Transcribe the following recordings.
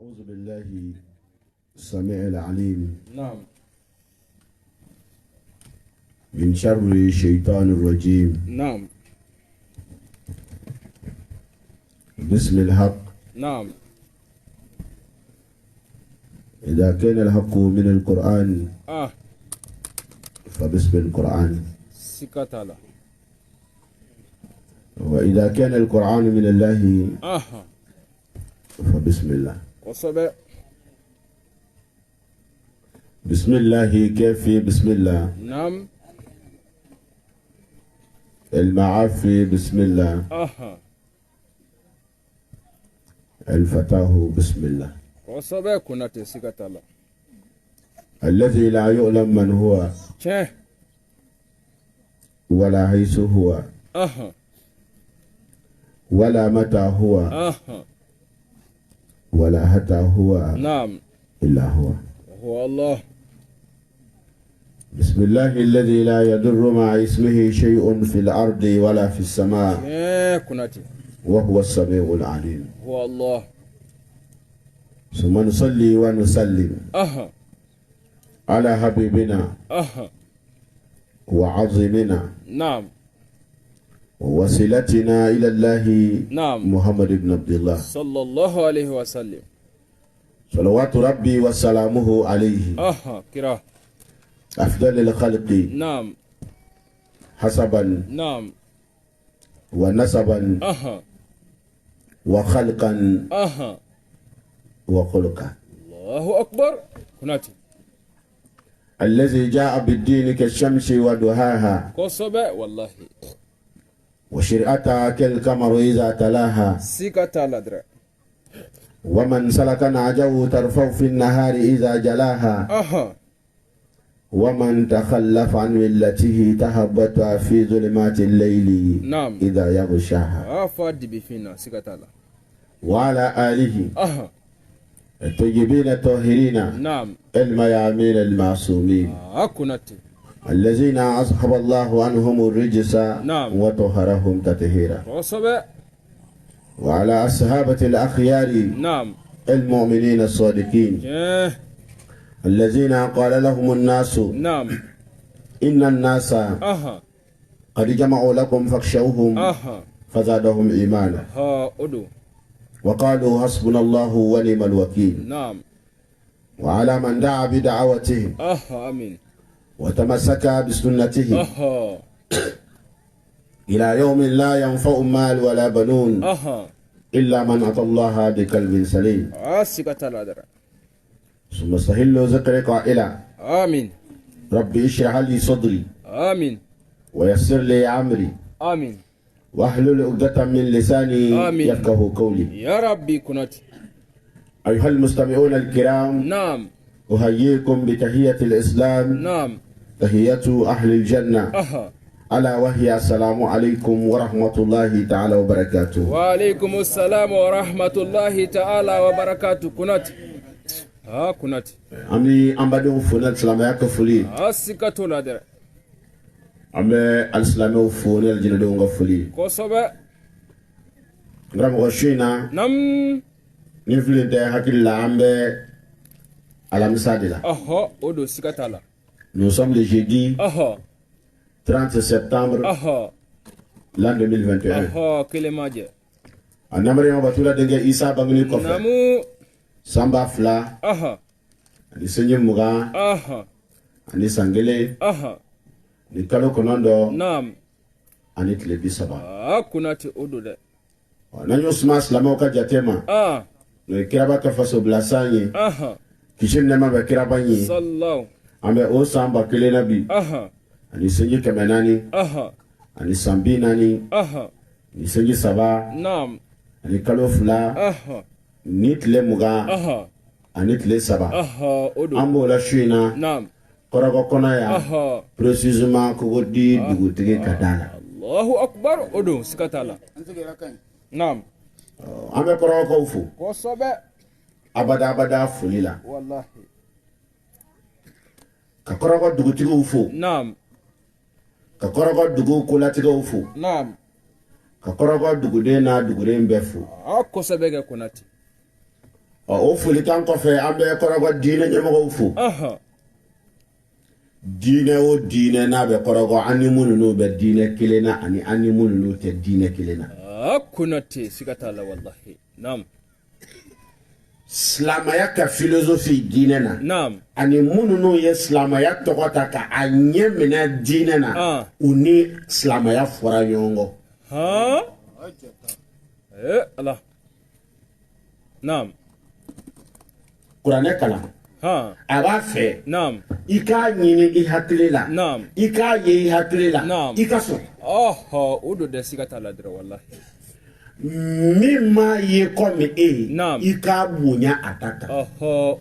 أعوذ بالله السميع العليم نعم من شر الشيطان الرجيم. نعم بسم الحق. نعم إذا كان الحق من القرآن فبسم القرآن، سكتالا. وإذا كان القرآن من الله فبسم الله. وصبع. بسم الله كيف بسم الله؟ نعم. المعافي بسم الله. الفتاه بسم الله. وصبع كنت سكتالا. الذي لا يعلم من هو ولا حيث هو ولا متى هو ولا حتى هو. نعم. إلا هو. هو الله. بسم الله الذي لا يضر مع اسمه شيء في الأرض ولا في السماء وهو السميع العليم. هو الله. ثم نصلي ونسلم على حبيبنا وعظمنا نعم ووسيلتنا إلى الله نعم محمد بن عبد الله صلى الله عليه وسلم، صلوات ربي وسلامه عليه كراه أفضل الخلق نعم حسبا نعم ونسبا وخلقا وخلقا. الله أكبر. هناتي الذي جاء بالدين كالشمس وضحاها كصبع والله وشرعتها كالقمر إذا تلاها سكتالا درا. ومن سلك نهجه ترفع في النهار إذا جلاها ومن تخلف عن ملته تهبط في ظلمات الليل نعم إذا يغشاها. فادي بفينا سكتالا. وعلى آله الطيبين الطاهرين نعم الميامين المعصومين كنتي الذين أصحب الله عنهم الرجس نعم وطهرهم تطهيرا. وصبع. وعلى الصحابة الأخيار نعم المؤمنين الصادقين الذين قال لهم الناس نعم إن الناس قد جمعوا لكم فاخشوهم فزادهم إيمانا وقالوا حسبنا الله ونعم الوكيل. نعم. وعلى من دعا بدعوته آمين وتمسك بسنته إلى يوم لا ينفع مال ولا بنون إلا من أتى الله بقلب سليم. ثم استهل ذكر قائلا آمين ربي اشرح لي صدري آمين ويسر لي أمري آمين واحلل عقدة من لساني آمين. يفقه قولي. يا ربي كنتي. أيها المستمعون الكرام، نعم أحييكم بتحية الإسلام، نعم تحية أهل الجنة، ألا وهي السلام عليكم ورحمة الله تعالى وبركاته. وعليكم السلام ورحمة الله تعالى وبركاته. كنتي كنتي أمي أمبادو فونال سلامة كفولي سكتو لادر. أمي السلامة فونال جندو غفولي كوسبة غرام غشينا نم نفلين ده حكي لامبي على مسادلا. أودو سكتالا. Nous sommes le jeudi 30 septembre l'an 2021. Kelemaje. Anamari mabatula denge Isa bangini kofe. Namu Samba fla. Ani senye muga. Ani sangele. Ni kalo konondo. Naam. Ani tlebi saba. Kunati odo de. Nanyo smas lama oka jatema. No kiraba ka faso blasanye. Kishin nema ba kiraba nyi. Sallahu. Ambe o samba kelena bi. Ani senye kemenani. Ani sambi nani. Ni senye saba. Naam. Ani kalo fla. Ni tle muga. Ani tle saba. Odo. Ambo la shuina. Naam. Koroko kona ya. Précisément kogodi dugutege kadala. Allahu akbar. Odo sikatala. Naam. Ambe koroko ufu. Kosobe. Abada fulila. Wallahi. Ka koroko dugutege ufu. Naam. Ka koroko dugu kulatige ufu. Naam. Ka koroko dugude na dugude mbefu. Kosobe ge kunati. o foli kan kɔfɛ an bɛ kɔrɔgɔ diinɛ ɲɛmɔgɔw fo diinɛ o diinɛ n'a bɛ kɔrɔgɔ an ni minnu n'u bɛ diinɛ kelen na ani an ni minnu n'u tɛ diinɛ kelen na kunate siga t'a la wallahi naam silamɛya ka philosophie diinɛ na naam ani minnu n'u ye silamɛya tɔgɔ ta ka a ɲɛ minɛ diinɛ na u ni silamɛya fɔra ɲɔgɔn kɔ ala naam kuranɛ kalan a b'a fɛ i k'a ɲini i hakili la i k'a ye i hakili la i ka sɔn o do dɛ siga t'a la dɔrɔn wallahi min ma ye komi e ye i k'a bonya a ta kan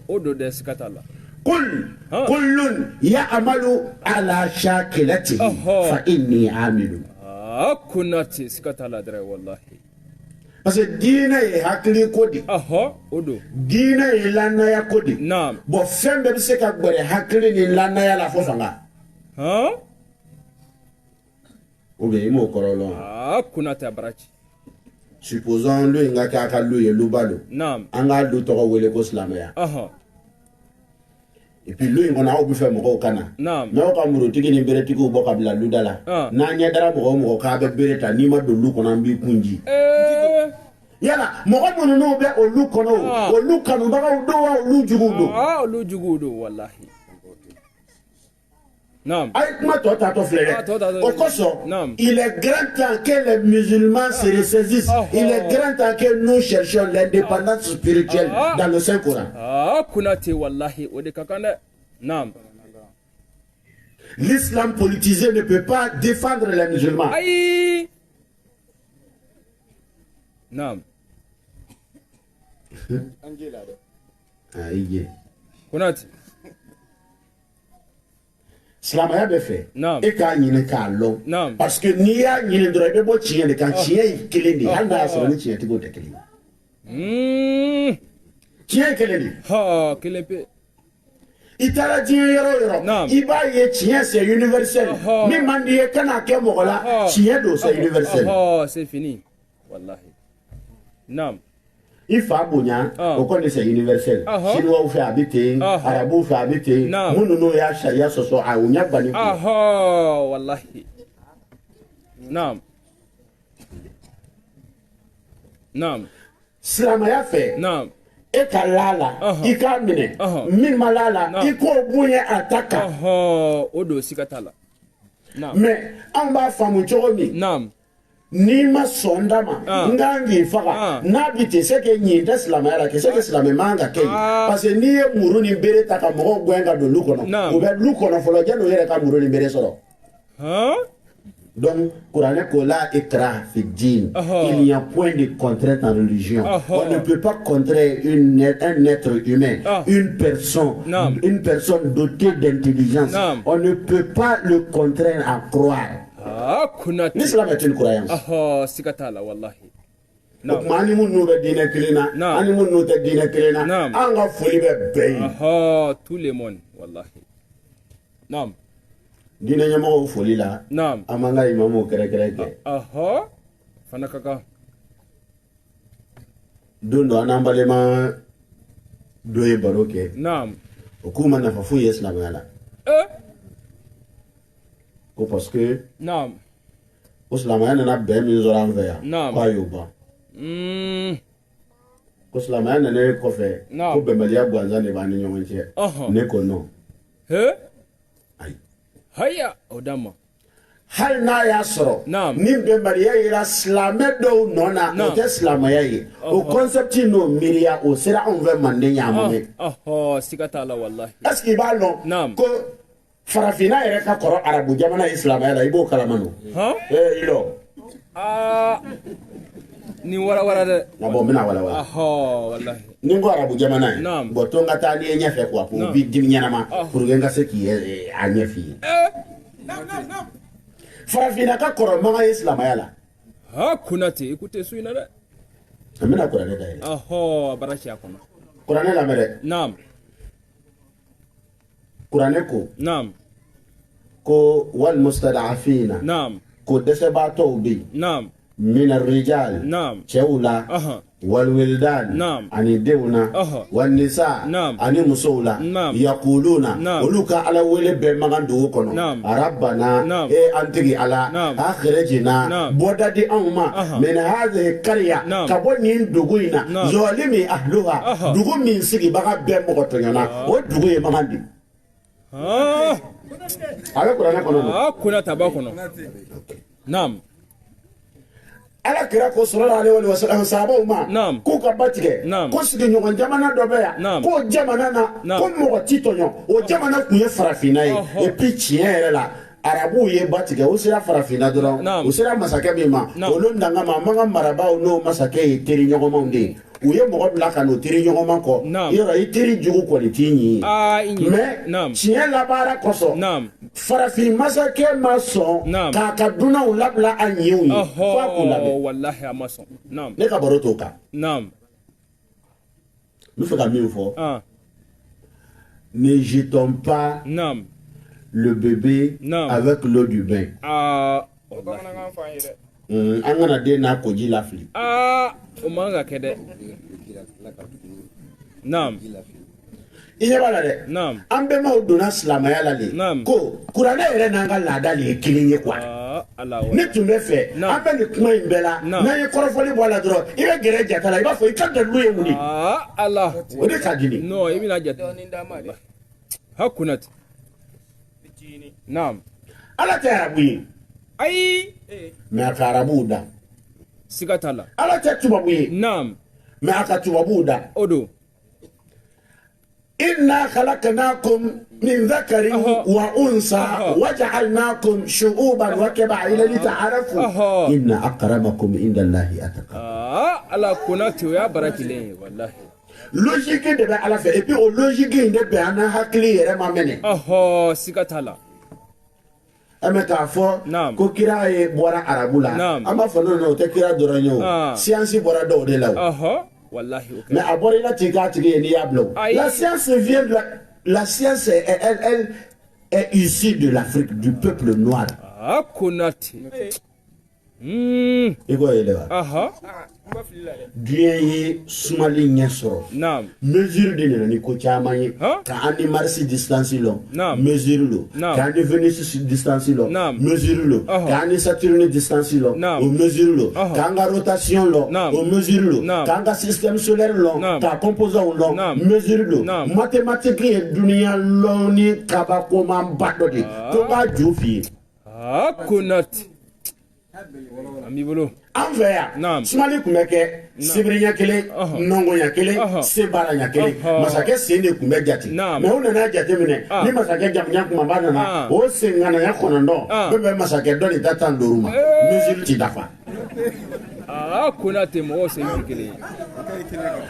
o do dɛ siga t'a la قل كل يعمل على شاكلته فإني عامل kunate siga t'a la dɔrɔn wallahi parce que diinɛ ye hakili ko de o do diinɛ ye lannaya ko de bon fɛn bɛɛ bɛ se ka gbɛrɛ hakili ni lannaya la fo fanga ou bien i m'o kɔrɔ lɔn kunate a bara ci supposons lu in ka kɛ a ka lu ye luba lo an k'a lu tɔgɔ wele ko silamɛya et puis lu in kɔnɔ aw bɛ fɛ mɔgɔw ka na mais aw ka murutigi ni beretigiw bɔ ka bila luda la n'an ɲɛ dara mɔgɔ o mɔgɔ k'a bɛ bere ta n'i ma don lu kɔnɔ an b'i kunji yala mɔgɔ minnu n'u bɛ olu kɔnɔ olu kanubagaw don wa olu juguw don olu juguw don wallahi a ye kuma tɔ tatɔ filɛ dɛ o kosɔn il est grand temps que les musulmans se ressaisissent il est grand temps que nous cherchions l'indépendance spirituelle dans le Saint Coran kunate wallahi o de ka kan dɛ naam l'islam politisé ne peut pas défendre les musulmans ayi naam ayi kunate silamɛya bɛ fɛ e k'a ɲini k'a lɔn parce que n'i y'a ɲini dɔrɔn i bɛ bɔ tiɲɛ de kan tiɲɛ ye kelen de hali n'a y'a sɔrɔ ni tiɲɛtigiw tɛ kelen ye tiɲɛ ye kelen de kelen pe i taara diɲɛ yɔrɔ o yɔrɔ i b'a ye tiɲɛ c'est universel min man di ye kan'a kɛ mɔgɔ la tiɲɛ don c'est universel c'est fini wallahi naam i fa bonya o kɔni c'est universel chinois fɛ a bɛ ten arabuw fɛ a bɛ ten minnu n'o y'a sariya sɔsɔ a u ɲɛ bani wallahi naam naam silamɛya fɛ e ka la la i k'a minɛ min ma la la i k'o bonya a ta kan o do siga t'a la mais an b'a faamu cogo min n'i ma sɔn da ma n kan k'i faga n'a bi ten se k'e ɲin tɛ silamɛya la k'i se k'e silamɛ man ka kɛ yen parce que n'i ye muru ni bere ta ka mɔgɔw gɛn ka don lu kɔnɔ o bɛ lu kɔnɔ fɔlɔ yanni o yɛrɛ ka muru ni bere sɔrɔ donc kuranɛ ko la ikraha fi din il n'y a point de contrainte en religion on ne peut pas contraindre un être humain une personne dotée d'intelligence on ne peut pas le contraindre à croire l'islam est une croyance siga t'a la wallahi o tuma an ni minnu bɛ diinɛ kelen na an ni minnu tɛ diinɛ kelen na an ka foli bɛ bɛɛ ye tout le monde wallahi naam diinɛ ɲɛmɔgɔw foli la an man ka imamuw kɛrɛkɛrɛ kɛ fana ka kan don dɔ an n'an balima dɔ ye baro kɛ o k'u ma nafa foyi ye silamɛya la ko parce que ko silamɛya nana bɛn min sɔrɔ an fɛ yan k'a y'o ban ko silamɛya nanen kɔfɛ ko bɛnbaliya gansan de b'an ni ɲɔgɔn cɛ ne ko non ayi haya o d'a ma hali n'a y'a sɔrɔ ni bɛnbaliya yera silamɛ dɔw nɔ na o tɛ silamɛya ye o concept n'o miiriya o sera anw fɛ manden yan mɛ siga t'a la wallahi est ce que i b'a lɔn ko farafinna yɛrɛ ka kɔrɔ arabu jamana ye silamɛya la i b'o kalama no i lɔn ni warawara dɛ bon n bɛna walawala ni n ko arabu jamana ye bon to n ka taa n'i ye ɲɛfɛ quoi k'o bi dimi ɲɛnama pour que n ka se k'i a ɲɛ f'i ye farafinna ka kɔrɔ manga ye silamɛya la kunate i ko tɛ su in na dɛ an bɛna kuranɛ da yɛlɛ a bara ci a kɔnɔ kuranɛ lamɛn dɛ kuranɛ ko ko wal mustad'afina ko dɛsɛbaatɔw bɛ yen من الرجال نعم شولا والولدان نعم أني ديونا والنساء نعم أني مسولا نعم يقولون نعم ولوكا على ولي بمغان دوكونو نعم ربنا نعم أنتي على نعم أخرجنا نعم بودادي أوما من هذه القرية نعم كبونين دوغوينا نعم ظالمي أهلها دوغو من سيكي بغا بمغتنينا ودوغوي مغاندي على قرآن كنو كنا تباكونو نعم ala kira ko sallallahu alaihi wa sallam sahaba ma ko ka batige ko sigi ɲɔgɔn jamana dɔ bɛ yan ko jamana na ko mɔgɔ ti tɔɲɔ o jamana kun ye farafina ye et puis tiɲɛ yɛrɛ la arabuw ye batigɛ o sera farafina dɔrɔn o sera masakɛ min ma olu nanga ma an ka marabaaw n'o masakɛ ye teri ɲɔgɔnmanw de ye u ye mɔgɔ bila ka n'o teri ɲɔgɔnman kɔ yɔrɔ i teri jugu kɔni t'i ɲi mais tiɲɛ labaara kosɔn farafin masakɛ ma sɔn k'a ka dunanw labila a ɲɛw ye fo a k'u lamɛn wallahi a ma sɔn ne ka baro t'o kan n bɛ fɛ ka min fɔ ne jetons pas le bébé avec l'eau du bain an kana den n'a koji lafili o man ka kɛ dɛ naam i ɲɛ b'a la dɛ an bɛnbaw donna silamɛya la de ko kuranɛ yɛrɛ n'an ka laada de ye kelen ye kuwa ne tun bɛ fɛ an bɛ nin kuma in bɛɛ la n'an ye kɔrɔfɔli bɔ a la dɔrɔn i bɛ gɛrɛ jata la i b'a fɔ i ka dalilu ye mun ye o de ka di ne non i bɛna jate hakunat naam ala tɛ arabu ye ayi mais a ka arabuw da siga t'a la ala tɛ tubabu ye naam mais a ka tubabuw da o don إنا خلقناكم من ذكر وأنثى وجعلناكم شعوبا وكبائل لتعارفوا إن أكرمكم عند الله أتقاكم ala kunati ya barakile wallahi logique de ala fait et puis au logique de be ana hakli yere ma mene siga t'a la ame k'a fɔ ko kira ye bɔra arabu la an b'a fɔ non o tɛ kira dɔrɔn ye o science bɔra dɔw de la o wallahi mais à bord il a tigé ni yablo la science vient de la science elle est issue de l'Afrique du peuple noir konati iko elewa Dieu ye sumali ɲɛ sɔrɔ mesure de nana ni ko caman ye ka an ni marsi distance lɔ mesure lo ka an ni Vénus distance lɔ mesure lo ka an ni Saturne distance lɔ o mesure lo ka an ka rotation lɔ o mesure lo ka an ka système solaire lɔ ka composant lɔ mesure lo mathématique ye duniya lɔ ni kabakomanba dɔ de ko n b'a ju f'i ye konati ami bolo an fɛ yan sumali tun bɛ kɛ sibiri ɲɛ kelen nɔngɔ ɲɛ kelen sebara ɲɛ kelen masakɛ sen de tun bɛ jate mais u nana jate minɛ ni masakɛ jamujan kumaba nana o sen ŋanaya kɔnɔntɔn bɛɛ bɛ masakɛ dɔ de ta 15 ma mesure ti dafa konate mɔgɔw sen tɛ kelen ye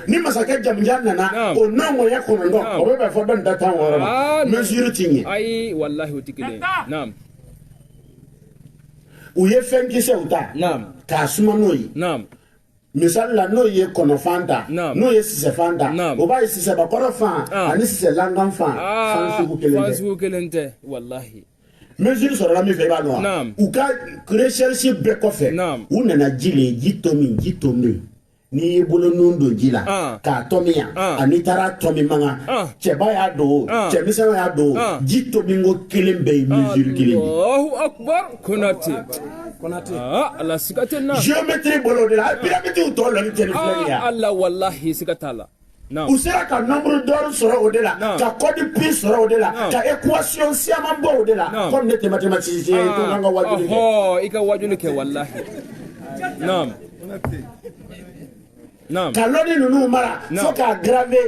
ni masakɛ jamujan nana o nɔngɔya kɔnɔntɔn o bɛ fɔ dɔ nin ta 16 ma mesure ti ɲɛ ayi wallahi o tɛ kelen ye naam u ye fɛn kisɛw ta k'a suma n'o ye misali la n'o ye kɔnɔfan ta n'o ye sisɛfan ta o b'a ye sisɛbakɔrɔ fan ani sisɛlankan fan fan sugu kelen tɛ wallahi mesure sɔrɔla min fɛ i b'a dɔn u ka recherche bɛɛ kɔfɛ u nana ji le ji tomi n'i ye bolonun don ji la k'a tɔmi yan ani taara tɔmi mankan cɛba y'a don cɛmisɛnw y'a don ji tominko kelen bɛɛ ye mesure kelen de Allahu akbar konate ala siga tɛ na géométrie bolo de la pyramide tɔ lɔli tɛ ni filɛ yan ala wallahi siga t'a la u sera ka nombre d'or sɔrɔ o de la ka code pi sɔrɔ o de la ka équation siaman bɔ o de la comme ne tɛ mathématicien ye ko n ka wajuli kɛ i ka wajuli kɛ wallahi naam ka lɔni ninnu mara fo k'a graver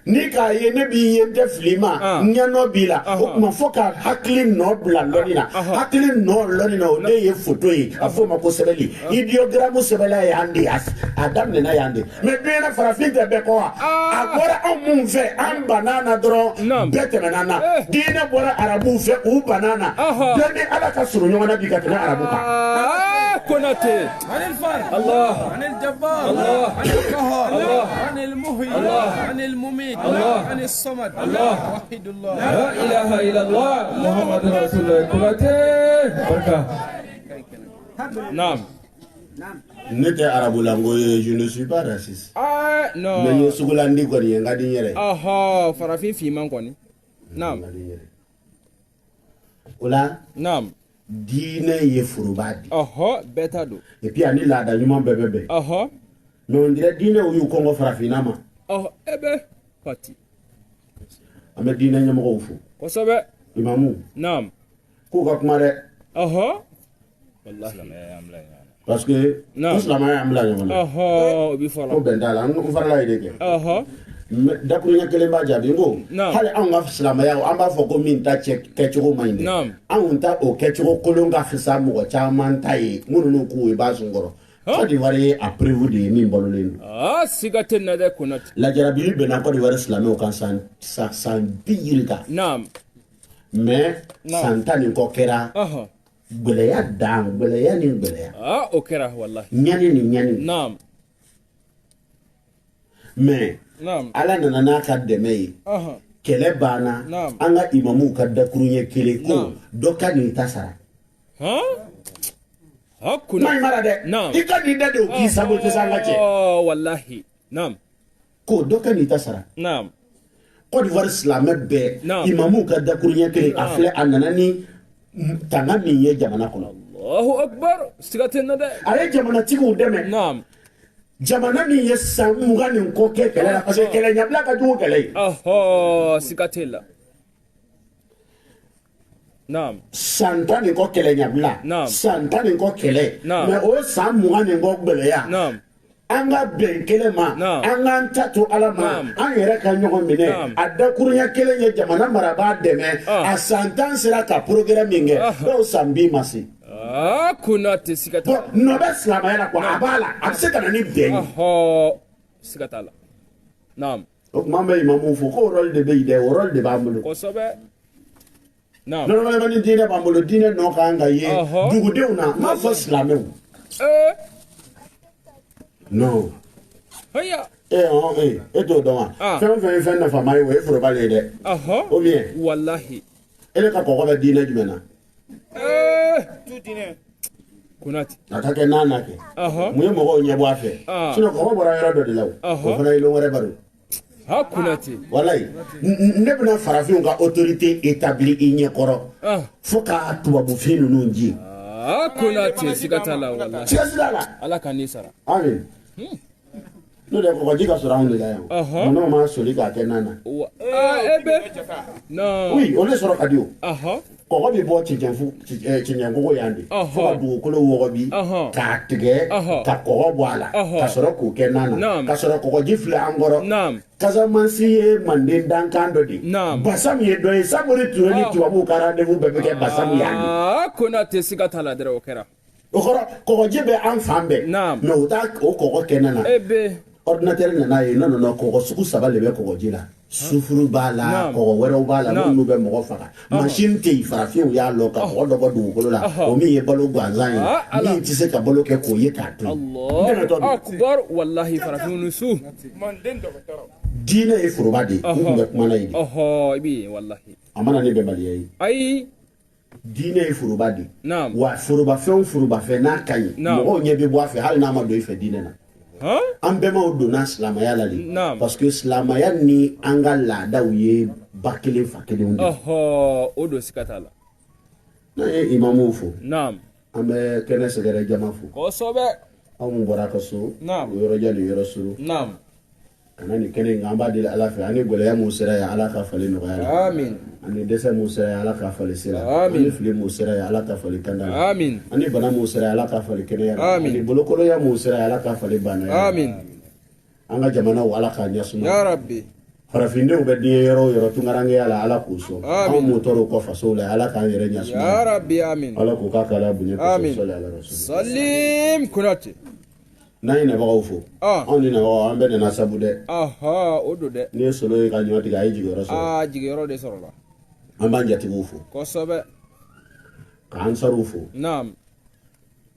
ni k'a ye ne b'i ye n tɛ fili ma ɲɛnɔ b'i la o tuma fo ka hakili nɔ bila lɔni na hakili nɔ lɔni na o de ye photo ye a fɔ o ma ko sɛbɛnni idiogramme sɛbɛnla yan de a daminɛna yan de mais duɲɛna farafin tɛ bɛɛ kɔ wa a bɔra anw mun fɛ an banna na dɔrɔn bɛɛ tɛmɛna na diinɛ bɔra arabuw fɛ u banna na bɛɛ ni ala ka surun ɲɔgɔn na bi ka tɛmɛ arabu kan كوناتي عن الفرد الله عن الجبار الله عن القهار الله عن المحيي الله عن المميت الله عن الصمد الله وحيد الله لا إله إلا الله محمد رسول الله كوناتي بركة نعم N'était arabe lango, je ne suis pas raciste. Ah, non. Mais je suis goulandi quoi, il y a un gars d'ignoré. Ah, farafin fiman quoi ni. Nam. Ola. Nam. Dine ye furubadi. Beta do. Et puis ani la da nyuma bebebe. Mais on dirait dine ou yu Congo farafina ma. Ebe parti. Ame dine nyamo ufu. Kosabe. Imamu. Nam. Ko ka kuma de. Wallahi. Parce que islam ay am la nyama. Obi fala. Ko bendala an farala ide ke. D'après nya kelen ba jabi ngo. Hali an ga islam ya an ba fo ko min ta check kecho minde. An ta o kecho kolonga fisa mo chaman tai munu ku e ba sungoro. Côte d'Ivoire a prévu de min bololen. Sigaten na de kunat. La jarabi be na Côte d'Ivoire islamé au kan san bilga. Mais santani ko kera. Gbeleya dan gbeleya ni gbeleya. O kera wallahi. Nyani ni nyani. Mais ala nana n'a ka dɛmɛ ye kɛlɛ banna an ka imamu ka dakurunɲɛ kelen ko dɔ ka nin ta sara maɲi mara dɛ i ka nin da de o k'i sago tɛ se an ka cɛ wallahi ko dɔ ka nin ta sara Côte d'Ivoire silamɛ bɛɛ imamu ka dakurunɲɛ kelen a filɛ a nana ni tanga min ye jamana kɔnɔ Allahu akbar sigaten na dɛ a ye jamanatigiw dɛmɛ jamana min ye san 20 nin ko kɛ kɛlɛ la parce que kɛlɛ ɲabila ka jugu kɛlɛ ye sigatela san 10 nin kɔ kɛlɛ ɲabila san 10 nin kɔ kɛlɛ mais o san 20 nin kɔ gbɛlɛya an ka bɛn kelen ma an k'an ta to ala ma an yɛrɛ ka ɲɔgɔn minɛ a dakurunya kelen ye jamana marabaa dɛmɛ a san 10 sera ka programme min kɛ dɔw san 2 ma se kunate sikata no bɛ silamɛya la quoi a b'a la a bɛ se ka na ni bɛn ye sikata la naam o tuma an bɛ imamu fo ko o rôle de bɛ yen dɛ o rôle de b'an bolo kosɛbɛ naam normalement ni diinɛ b'an bolo diinɛ nɔ kan ka ye dugudenw na n m'a fɔ silamɛw non e t'o dɔn wa fɛn o fɛn ye fɛn nafama ye o ye forobali ye dɛ ou bien wallahi e ka kɔgɔ bɛ diinɛ jumɛn na kunati a ka kɛ n'a na kɛ mun ye mɔgɔw ɲɛ bɔ a fɛ sinon kɔgɔ bɔra yɔrɔ dɔ de la o fana ye lon wɛrɛ baro kunati walayi ne bɛna farafinw ka autorité établie i ɲɛ kɔrɔ fo ka tubabufin ninnu ji kunati sigata la wallahi siga la ala ka ni sara amin n'o de kɔgɔji ka sɔrɔ anw de la yan n'o ma soli k'a kɛ nan na oui o de sɔrɔ ka di o kɔgɔ bɛ bɔ cɛncɛnkogo yan de fo ka dugukolo wɔgɔbi k'a tigɛ ka kɔgɔ bɔ a la ka sɔrɔ k'o kɛ nan na ka sɔrɔ kɔgɔji filɛ an kɔrɔ Casamance ye manden dankan dɔ de Bassam ye dɔ ye Samori Ture ni tubabuw ka rendez-vous bɛɛ bɛ kɛ Bassam yan de Konate siga t'a la dɛrɛ o kɛra o kɔrɔ kɔgɔji bɛ an fan bɛɛ mais o t'a o kɔgɔ kɛ nan na ordinateur nana ye non kɔgɔ sugu 3 de bɛ kɔgɔji la sufuru b'a la kɔgɔ wɛrɛw b'a la minnu bɛ mɔgɔ faga machine tɛ yen farafinw y'a lɔ ka kɔgɔ dɔ bɔ dugukolo la o min ye balo gansan ye min tɛ se ka balo kɛ k'o ye k'a dun Allahu akbar wallahi farafinw ni su diinɛ ye foroba de ye n tun bɛ kuma na yen i bi ye wallahi a mana ne bɛnbaliya ye ayi diinɛ ye foroba de ye wa forobafɛn o forobafɛn n'a ka ɲi mɔgɔw ɲɛ bɛ bɔ a fɛ hali n'a ma don i fɛ diinɛ na an bɛnbaw donna silamɛya la de parce que silamɛya ni an ka laadaw ye ba kelen fa kelenw de o don siga t'a la n'an ye imamuw fo an bɛ kɛnɛ sɛgɛrɛ jama fo kosɛbɛ aw mun bɔra ka so o yɔrɔ jan ni yɔrɔ suru kana nin kɛnɛ in kan an b'a deli ala fɛ ani gɛlɛya mun sera yan ala ka falen nɔgɔya la ani dɛsɛ mun sera yan ala ka falen sira ani fili mun sera yan ala ka falen kanda la ani bana mun sera yan ala ka falen kɛnɛya la ani bolokoloya mun sera yan ala ka falen bana la an ka jamanaw ala k'a ɲɛsuma ya rabbi farafindenw bɛ diɲɛ yɔrɔ o yɔrɔ tunkarankeya la ala k'u sɔn anw mun tɔrɔ kɔ fasow la ala k'an yɛrɛ ɲɛsuma ya rabbi amin ala k'u k'a kala bonya kosɛbɛ sɔli ala rasul salim kunate n'an ye nabagaw fo anw ni nabagaw an bɛɛ nana sabu dɛ o don dɛ n'i ye solo ye ka ɲɔ tigɛ a ye jigiyɔrɔ sɔrɔ jigiyɔrɔ de sɔrɔla an b'an jatigiw fo kosɛbɛ ka ansariw fo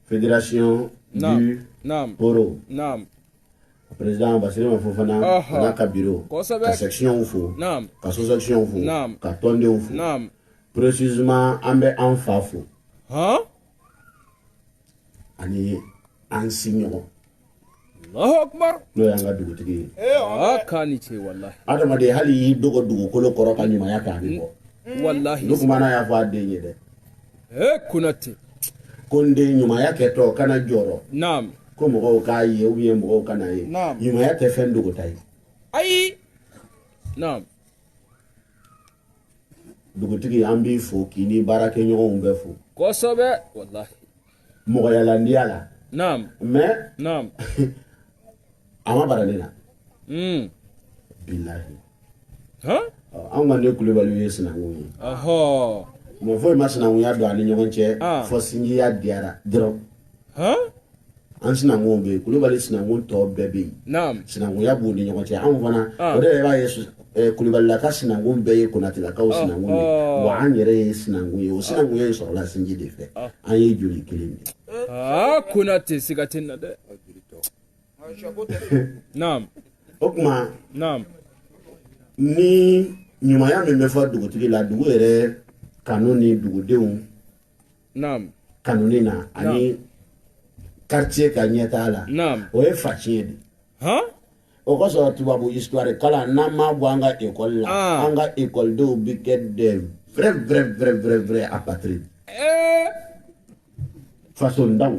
fédération du Poro président Bassirou Fofana n'a ka bureau ka section fo ka sous-section fo ka tɔndenw fo précisément an bɛ an fa fo ani an siɲɔgɔn Allahu akbar n'o y'an ka dugutigi ye kani ce wallahi adamaden hali y'i dogo dugukolo kɔrɔ ka ɲumanya kɛ a bɛ bɔ wallahi lukumana y'a fɔ a den ye dɛ kunate ko n den ɲumanya kɛtɔ kana jɔrɔ naam ko mɔgɔw k'a ye ou bien mɔgɔw kana ye ɲumanya tɛ fɛn dogota ye ayi naam dugutigi an b'i fo k'i ni baarakɛɲɔgɔnw bɛɛ fo kosɛbɛ wallahi mɔgɔyalandiya la naam mais naam a ma bara ne la bilahi an ka ne kulubaliw ye sinankun ye mɔgɔ foyi ma sinankunya don ani ɲɔgɔn cɛ fɔ sinjiya diyara dɔrɔn an sinankun bɛ yen kulubali sinankun tɔ bɛɛ bɛ yen sinankunya b'u ni ɲɔgɔn cɛ anw fana o de b'a ye kulubalilaka sinankun bɛɛ ye konatilakaw sinankun ye wa an yɛrɛ ye sinankun ye o sinankunya in sɔrɔla sinji de fɛ an ye joli kelen de konate siga tɛ na dɛ naam o tuma naam ni ɲumanya min bɛ fɔ dugutigi la dugu yɛrɛ kanu ni dugudenw naam kanuni na ani quartier ka ɲɛtaa la o ye faciyɛ de o kosɔn tubabu histoire kalan n'an ma bɔ an ka école la an ka écoledenw bi kɛ des vrais apatrides fasondaw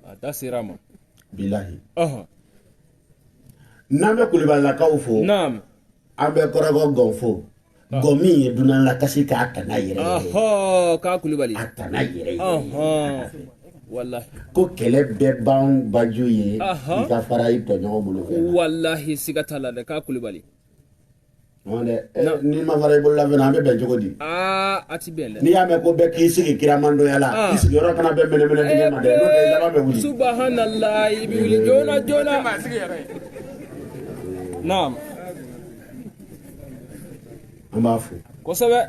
a da sera ma bilahi n'an bɛ kulubalilakaw fo an bɛ kɔrɔbɔ gɔn fo gɔn min ye dunan lakasi k'a tana yɛrɛ k'a kulubali a tana yɛrɛ wallahi ko kɛlɛ bɛɛ b'an baju ye i ka fara i tɔɲɔgɔn bolo fɛ wallahi siga t'a la dɛ k'a kulubali ni ma fara i bolo la fɛnɛ an bɛ bɛn cogo di a ti bɛn dɛ n'i y'a mɛn ko bɛɛ k'i sigi kiramandoya la i sigiyɔrɔ kana bɛn mɛnɛmɛnɛ tigɛ ma dɛ n'o tɛ i laban bɛ wuli subhanallah i bɛ wuli joona joona naam an b'a fo kosɛbɛ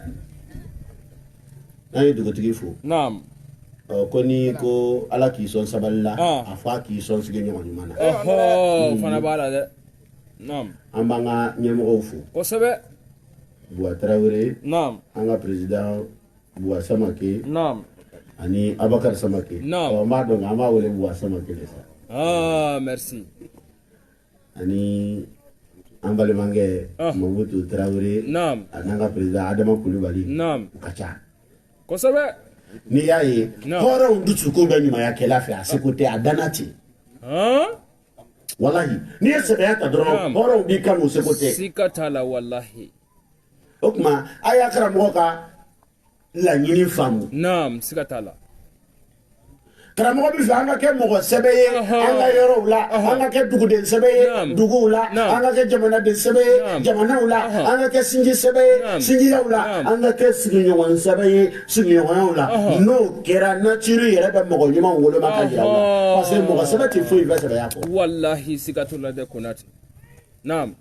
an ye dugutigi fo naam ko ni ko ala k'i sɔn sabali la a fɔ a k'i sɔn sigi ɲɔgɔn ɲuman na fana b'a la dɛ naam an b'an ka ɲɛmɔgɔw fo kosɛbɛ Buwa Tarawele naam an ka président Buwa Samake naam ani Abakar Samake naam n b'a dɔn an b'a wele Buwa Samake de sa merci ani an balimakɛ Mamutu Tarawele naam an'an ka président Adama Kulubali naam u ka ca kosɛbɛ n'i y'a ye hɔrɔnw dusukun bɛ ɲumanya kɛla fɛ a seko tɛ a danna ten wallahi n'i ye sɛbɛya ta dɔrɔn hɔrɔnw b'i kanu o seko tɛ siga t'a la wallahi o tuma a y'a karamɔgɔ ka laɲini faamu naam siga t'a la karamɔgɔ bɛ fɛ an ka kɛ mɔgɔ sɛbɛ ye an ka yɔrɔw la an ka kɛ duguden sɛbɛ ye duguw la an ka kɛ jamanaden sɛbɛ ye jamanaw la an ka kɛ sinji sɛbɛ ye sinjiyaw la an ka kɛ sigiɲɔgɔn sɛbɛ ye sigiɲɔgɔnyaw la n'o kɛra nature yɛrɛ bɛ mɔgɔ ɲuman woloma ka jira u la parce que mɔgɔ sɛbɛ tɛ foyi fɛ sɛbɛya kɔ wallahi siga t'o la dɛ konate naam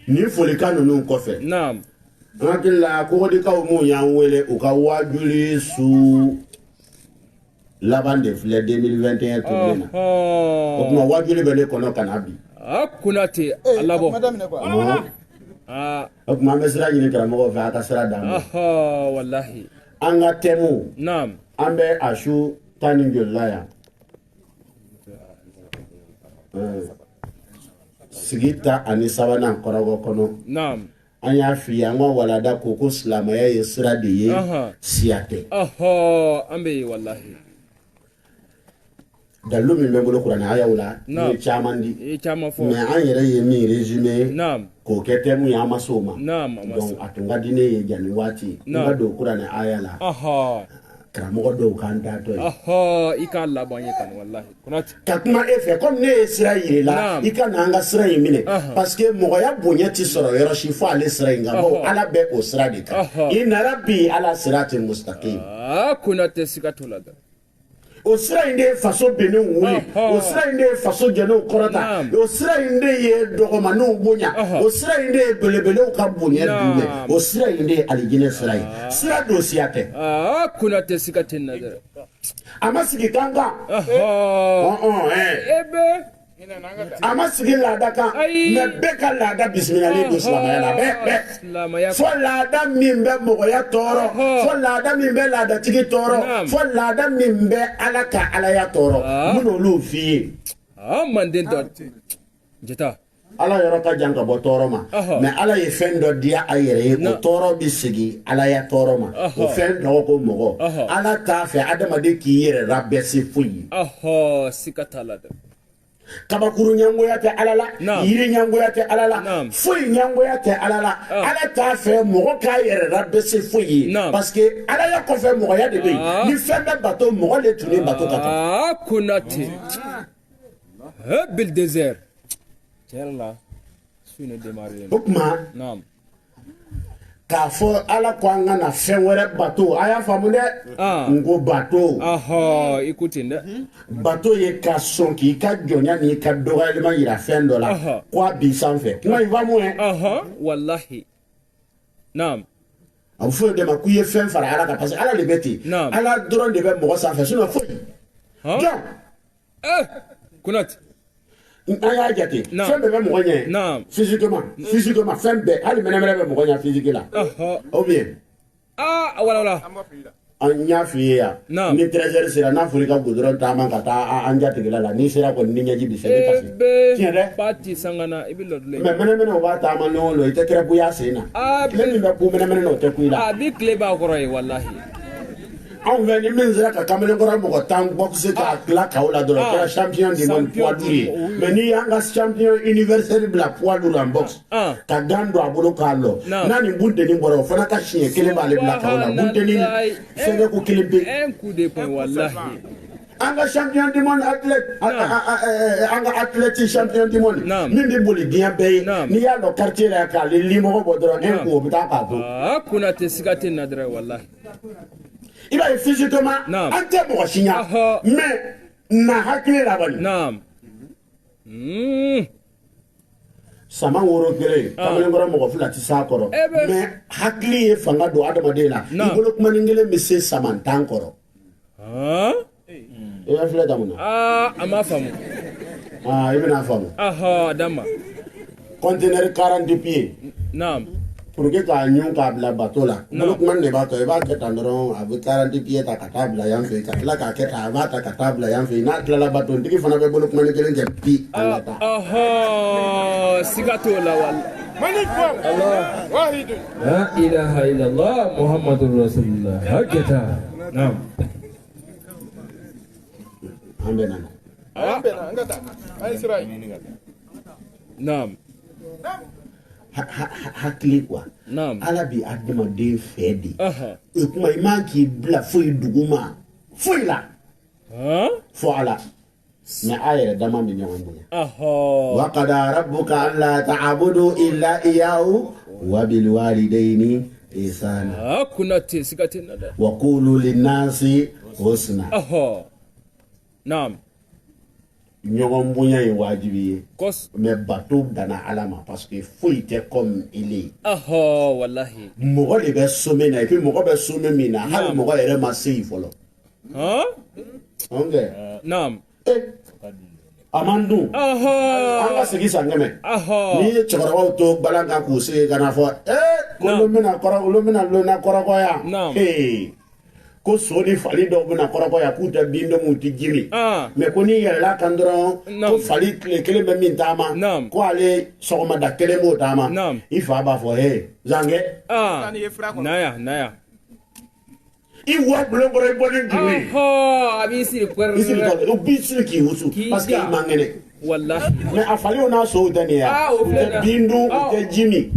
nin folikan ninnu kɔfɛ naam an hakili la kɔgɔdikaw mun y'an wele u ka wajuli su laban de filɛ 2021 tɛmɛnen na o tuma wajuli bɛ ne kɔnɔ ka na bi konate a labɔ o tuma an bɛ sira ɲini karamɔgɔw fɛ a ka sira d'an ma wallahi an ka thème naam an bɛ a su 17 la yan sigi 13 kɔrɔgɔ kɔnɔ naam an y'a f'i ye an ka walada ko ko silamɛya ye sira de ye siya tɛ an bɛ yen wallahi dalilu min bɛ n bolo kuranɛ ayaw la n ye caman di mais an yɛrɛ ye min résumé k'o kɛ thème ye an ma s'o ma donc a tun ka di ne ye janni waati n ka don kuranɛ aya la karamɔgɔ dɔw k'an datɔ ye i k'a laban ye kan wallahi ka kuma e fɛ comme ne ye sira yiri la i ka na an ka sira in minɛ parce que mɔgɔya bonya tɛ sɔrɔ yɔrɔ si fo ale sira in kan bawo ala bɛ o sira de kan i nana bi ala sirati mustaqim konate siga t'o la dɛ o sira in de ye faso bennew wuli o sira in de ye faso jɛnɛw kɔrɔta o sira in de ye dɔgɔmanninw bonya o sira in de ye belebelew ka bonya dunmɛ o sira in de ye alijinɛ sira ye sira don siya tɛ konate siga tɛ na dɛ a ma sigi kan kan ama sigi laada kan mais bɛɛ ka laada bisimilalen don silamɛya la bɛɛ fo laada min bɛ mɔgɔya tɔɔrɔ fo laada min bɛ laadatigi tɔɔrɔ fo laada min bɛ ala ka alaya tɔɔrɔ mun n'olu f'i ye manden dɔ jita ala yɔrɔ ka jan ka bɔ tɔɔrɔ ma mais ala ye fɛn dɔ diya a yɛrɛ ye o tɔɔrɔ bi sigi alaya tɔɔrɔ ma o fɛn tɔgɔ ko mɔgɔ ala t'a fɛ adamaden k'i yɛrɛ rabɛse foyi ye sika t'a la dɛ kabakuru ɲangoya tɛ ala la yiri ɲangoya tɛ ala la foyi ɲangoya tɛ ala la ala t'a fɛ mɔgɔ k'a yɛrɛ rabɛse foyi ye parce que alaya kɔfɛ mɔgɔya de bɛ yen ni fɛn bɛ bato mɔgɔ de tun ye bato ka taa konate bil désert Tiens-là, suis ne démarrer. O kuma k'a fɔ ala ko an ka na fɛn wɛrɛ bato a y'a faamu dɛ n ko bato écoutez dɛ bato ye ka sɔn k'i ka jɔnya n'i ka dɔgɔyalima yira fɛn dɔ la ko a b'i sanfɛ kuma in faamu ye wallahi naam a bɛ fɔ o de ma k'i ye fɛn fara ala kan parce que ala de bɛ ten ala dɔrɔn de bɛ mɔgɔ sanfɛ sinon foyi jɔn Konate an y'a jate fɛn bɛɛ bɛ mɔgɔ ɲɛ physiquement fɛn bɛɛ hali mɛnɛmɛnɛ bɛ mɔgɔ ɲɛ physique la ou bien wala an y'a f'i ye yan ni 13h sera n'a fɔra i ka goudron taama ka taa an jatigila la n'i sera kɔni ni ɲɛji bi se i bɛ kasi tiɲɛ dɛ pati sangana i bɛ lɔdule mais mɛnɛmɛnɛ o b'a taama ɲɔgɔn lɔ i tɛ kɛrɛbuya sen na tile min bɛ ku mɛnɛmɛnɛ na o tɛ ku i la a bi tile b'a kɔrɔ ye wallahi anw fɛ ni min sera ka kamalenkɔrɔ mɔgɔ 10 boxe k'a tila kaw la dɔrɔn o kɛra champion du monde poids lourd ye mais n'i y'an ka champion universel bila poids lourd en boxe ka gan don a bolo k'a lɔ n'a ni buntenni bɔra o fana ka siɲɛ kelen b'ale bila kaw la buntenni fɛnkɛ ko kelen pe un coup de poing wallahi an ka champion du monde athlète an ka athlète champion du monde min bɛ boli diɲɛ bɛɛ ye n'i y'a dɔn quartier la k'ale limɔgɔ bɔ dɔrɔn un coup o bɛ taa k'a to Konate siga tɛ na dɔrɔn wallahi i b'a ye physiquement an tɛ mɔgɔ si ɲɛ mais na hakili la kɔni sama woro kelen kamalenkɔrɔ mɔgɔ fila tɛ s'a kɔrɔ mais hakili ye fanga don adamaden na i bolo kumanin kelen bɛ se sama 10 kɔrɔ i bɛ filɛ ka mun na a ma faamu i bɛna faamu dama conteneur 40 pieds pour que k'a ɲun k'a bila bato la bolo kumanin de b'a to i b'a kɛ tan dɔrɔn a bɛ 40 pieds ta ka taa bila yan fɛ ka tila k'a kɛ tan a b'a ta ka taa bila yan fɛ n'a tilala batontigi fana bɛ bolo kumanin kelen kɛ bi an ka taa siga t'o la wallahi la ilaha illallah muhammadur rasulullah hakata naam an bɛ nana naam hakili quoi ala bi adamaden fɛ de o kuma i man k'i bila foyi duguma foyi la fo ala mais a yɛrɛ dama bɛ ɲɔgɔn bonya wa qada rabbuka alla ta'budu illa iyyahu wa bil walidayni ihsana Konate siga tɛ na dɛ wa qulu linnasi husna naam ɲɔgɔn bonya ye wajibi ye mais bato danna ala ma parce que foyi tɛ comme il est wallahi mɔgɔ de bɛ sommet na et puis mɔgɔ bɛ sommet min na hali mɔgɔ yɛrɛ ma se yen fɔlɔ ok naam a man dun an ka segin san 100 n'i ye cɛkɔrɔbaw to balan kan k'u sigi ka na fɔ olu bɛna lonna kɔrɔkɔya ko so ni fali dɔw bɛna kɔrɔkɔya k'u tɛ bin dɔn u tɛ jiri mais ko n'i yɛlɛla kan dɔrɔn ko fali tile kelen bɛ min taama ko ale sɔgɔmada kelen b'o taama i fa b'a fɔ zange naya i wa bulon kɔrɔ i bɔ ni juru a b'i siri o b'i siri k'i wusu parce que i man kɛnɛ wallahi mais a faliw n'a sow tɛ nin ye u tɛ bin dun u tɛ ji min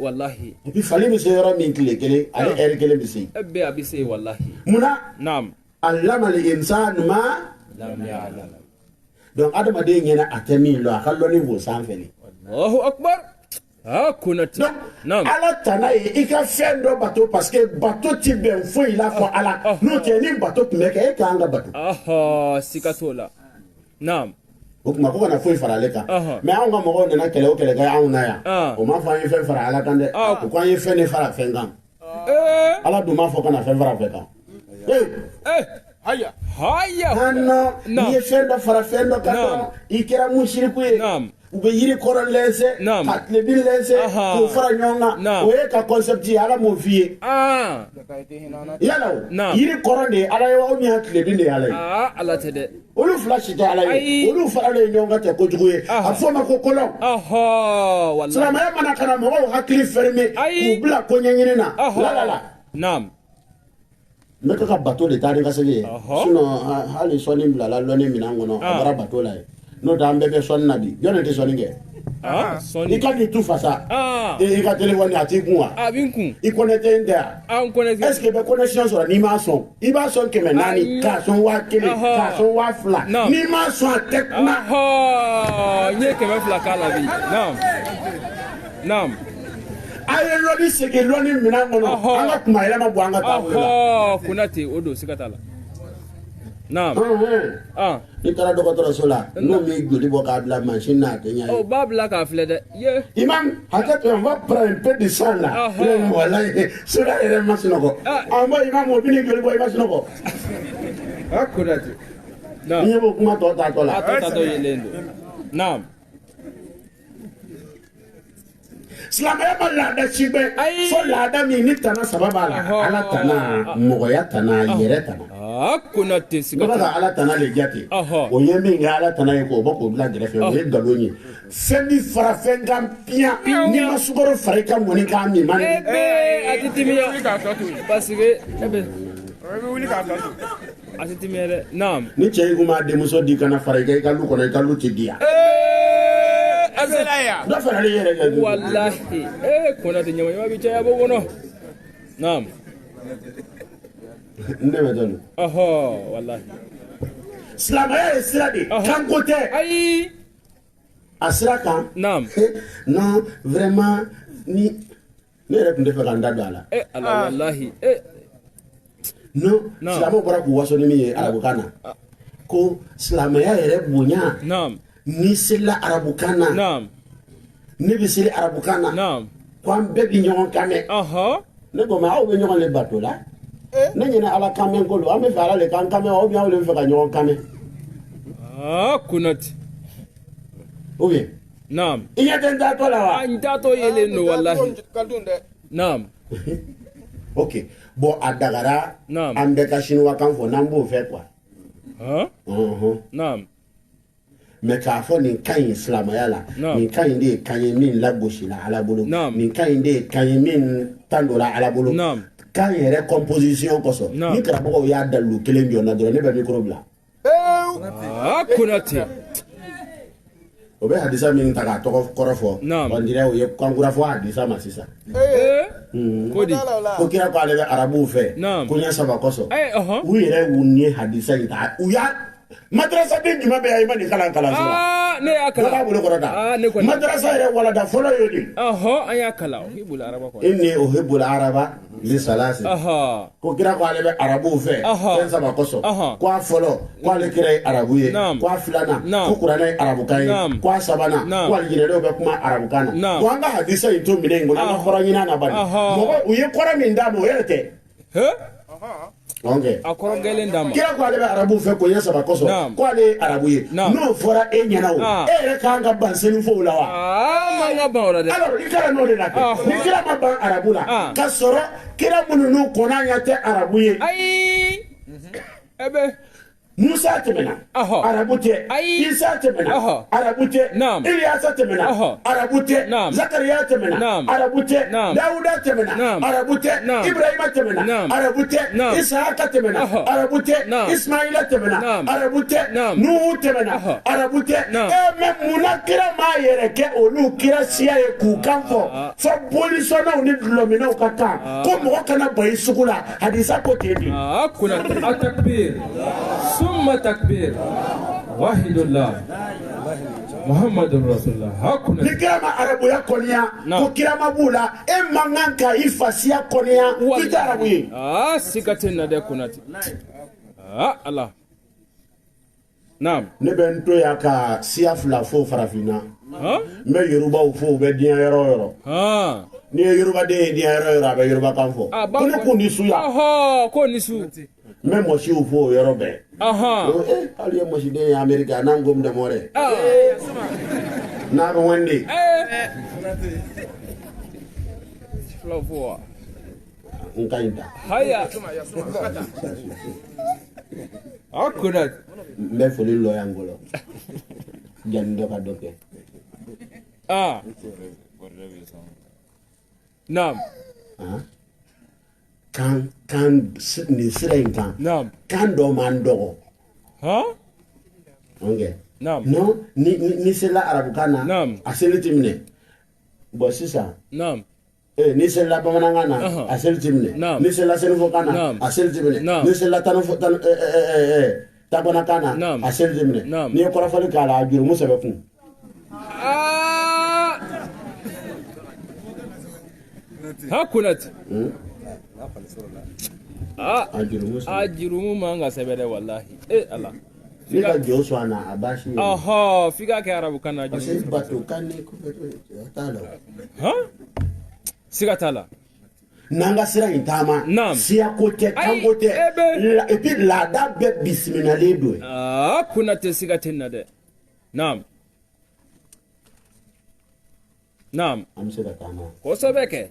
wallahi et puis fali bɛ se yɔrɔ min tile kelen ale heure kelen bɛ se a bɛ se wallahi munna naam allama al-insanu ma lam ya'lam donc adamaden ɲɛna a tɛ min lɔ a ka lɔnni b'o sanfɛ de Allahu akbar Konate ala tana ye i ka fɛn dɔ bato parce que bato ti bɛn foyi la fɔ ala n'o tɛ ni bato tun bɛ kɛ e k'an ka bato siga t'o la naam o tuma ko kana foyi fara ale kan mais anw ka mɔgɔw nana kɛlɛ o kɛlɛ kɛ anw na yan o m'a fɔ an ye fɛn fara ala kan dɛ o ko an ye fɛn de fara fɛn kan ala dun m'a fɔ kana fɛn fara fɛn kan Haya. Hanno ni fendo fara fendo kato ikira mushriku ye ube yiri koro lese hatle bil lese ko fara nyonga o e ka concept yi ala mo vie yala yiri koro de ala yo mi hatle bil de ala ala tede olu flash de ala yo olu fara le nyonga te ko juguye afoma ko kolon wallahi salama ya mana kana mo hakli ferme ku bla ko nyanyina la nam meka ka bateau de tari kasege sinon hali soni blala loni minangono abara bateau la no da mbebe soni nabi yone te soni nge soni ikani tu fasa e ka téléphone ati kunwa abinku I connecté nda connecté est-ce que be connexion sur ni ma son I ba son ke menani ka son wa kele ka son wa fla ni ma son tekna nye ke me fla kala bi nam aye loni sege loni minangono anga kuma ila ma bwanga ta kunati odo sikatala nam ni tara dokotoro sola no mi goli boka bla machine na kenya babla ka flede ye imam hakatu on va prendre un peu de sang là wallahi sola ere masinoko amba imam obini goli boy masinoko kunati nam ni bo kuma to ta tola to yelendo nam silamaya ma laada sigbɛ fo laada min ni tana sababa la ala tana mɔgɔya tana yɛrɛ tana konate ne b'a ka ala tana le jate o ye min kɛ ala tana ye k'o bɔ k'o bila gɛrɛfɛ o ye nkalon ye fɛn min fara fɛn kan piyan n'i ma sukaro fara I ka mɔni k'a min man di a tɛ timiya parce que a tɛ timiya dɛ naam ni cɛ yi kun b'a denmuso di kana fara I ka lu kɔnɔ I ka lu tɛ di yan dɔ farali yɛrɛ kɛ wallahi konate ɲama bi caya bo kono naam n dɛmɛ tɛ no wallahi silamɛya ye sira de kanko tɛ ayi a sira kan naam non vraiment ni ne yɛrɛ tun tɛ fɛ ka n da don a la ala wallahi non silamɛw bɔra k'u waso ni min ye arabukan na ko silamɛya yɛrɛ bonya naam ni sela arabukan na ne bɛ seli arabukan na ko an bɛɛ bɛ ɲɔgɔn kan mɛn ne ko mais aw bɛ ɲɔgɔn le bato la ne ɲinɛ ala kan mɛn ko don an bɛ fɛ ala le kan kan mɛn ou bien aw de bɛ fɛ ka ɲɔgɔn kan mɛn kunati ou bien naam I ɲɛ tɛ n taatɔ la wa n taatɔ yelen don wallahi naam ok bon a dagara an bɛɛ ka chinois kan fɔ n'an b'o fɛ quoi naam mais k'a fɔ nin ka ɲi silamɛya la nin ka ɲi de ye kan ye min lagosila ala bolo nin ka ɲi de ye kan ye min tan dora ala bolo kan yɛrɛ composition kosɔn ni karamɔgɔw y'a dalilu kelen jɔ n na dɔrɔn ne bɛ micro bila konate o bɛ hadisa min ta k'a tɔgɔ kɔrɔ fɔ on dirait o ye kankura fɔ hadisa ma sisan ko kira ko ale bɛ arabuw fɛ ko ɲɛ saba kosɔn u yɛrɛ y'u ni hadisa in ta u y'a madrasa den jumɛn bɛ yan I ma nin kalan sɔrɔ ne y'a kalan dɔ b'a bolo kɔrɔ ta madrasa yɛrɛ walada fɔlɔ y'o de an y'a kalan o bolo araba kɔnɔ inni uhibbu al-araba li salasi ko kira ko ale bɛ arabuw fɛ fɛn saba kosɔn ko a fɔlɔ ko ale kira ye arabu ye ko a filanan ko kuranɛ ye arabukan ye ko a sabanan ko alijinɛdenw bɛ kuma arabukan na ko an ka hadisa in to minɛn in kɔnɔ an ka kɔrɔ ɲini a na bani mɔgɔ u ye kɔrɔ min d'a ma o yɛrɛ tɛ a kɔrɔ gɛlɛn d'a ma kira ko ale bɛ arabu fɛ ko ɲɛ saba kosɔn ko ale ye arabu ye n'o fɔra e ɲɛna o e yɛrɛ k'an ka ban selifuw la wa man ka ban o la dɛ alors i kɛra n'o de la kɛ ni kira ma ban arabu la ka sɔrɔ kira minnu n'u kɔnna ɲɛ tɛ arabu ye ayi Musa tɛmɛna arabu tɛ Isa tɛmɛna arabu tɛ Iliyasa tɛmɛna arabu tɛ Zakariya tɛmɛna arabu tɛ Dawuda tɛmɛna arabu tɛ Ibrahima tɛmɛna arabu tɛ Isahaka tɛmɛna arabu tɛ Ismaila tɛmɛna arabu tɛ Nuhu tɛmɛna arabu tɛ mais munna kira m'a yɛrɛ kɛ olu kira siya ye k'u kan fɔ fo bolisɔnnaw ni dulɔminɛw ka kan ko mɔgɔ kana ban I sugu la hadisa ko ten de takbir ثم تكبير واحد الله محمد رسول الله hakuna ni kira ma arabuya kɔniya ko kira ma b'u la e man kan ka I fasiya kɔniya I tɛ arabu ye sikaten na dɛ kunati Allah naam ne bɛ n to yan ka siya fila fo farafinna n bɛ yorubaw fo u bɛ diɲɛ yɔrɔ o yɔrɔ ni ye yorubaden ye diɲɛ yɔrɔ o yɔrɔ a bɛ yorubakan fɔ ko ne k'u ni su yan ko ni su même moi si faut yorobé ali mo si de America nangom de more na ko wande flow nkainta haya akurat me foli lo yangolo jando ka doke naam kan ni sirain kan naam kan do man dogo okay naam no ni sela arabu kana naam aseliti mine bo sisa naam ni sela bamanangana aseliti mine ni sela senufo kana aseliti mine ni sela tanufo tabana kana aseliti mine ni korafali kala ajuru musabe kun hakunat ajurumu manga sebere wallahi Allah fika joswana abashi fika ke arabu kana ajurumu batu kanne ko tala siga tala nanga sira intama siya kote kangote et puis la da be bisminale do kuna te siga tenna de naam amsira tama ko sobeke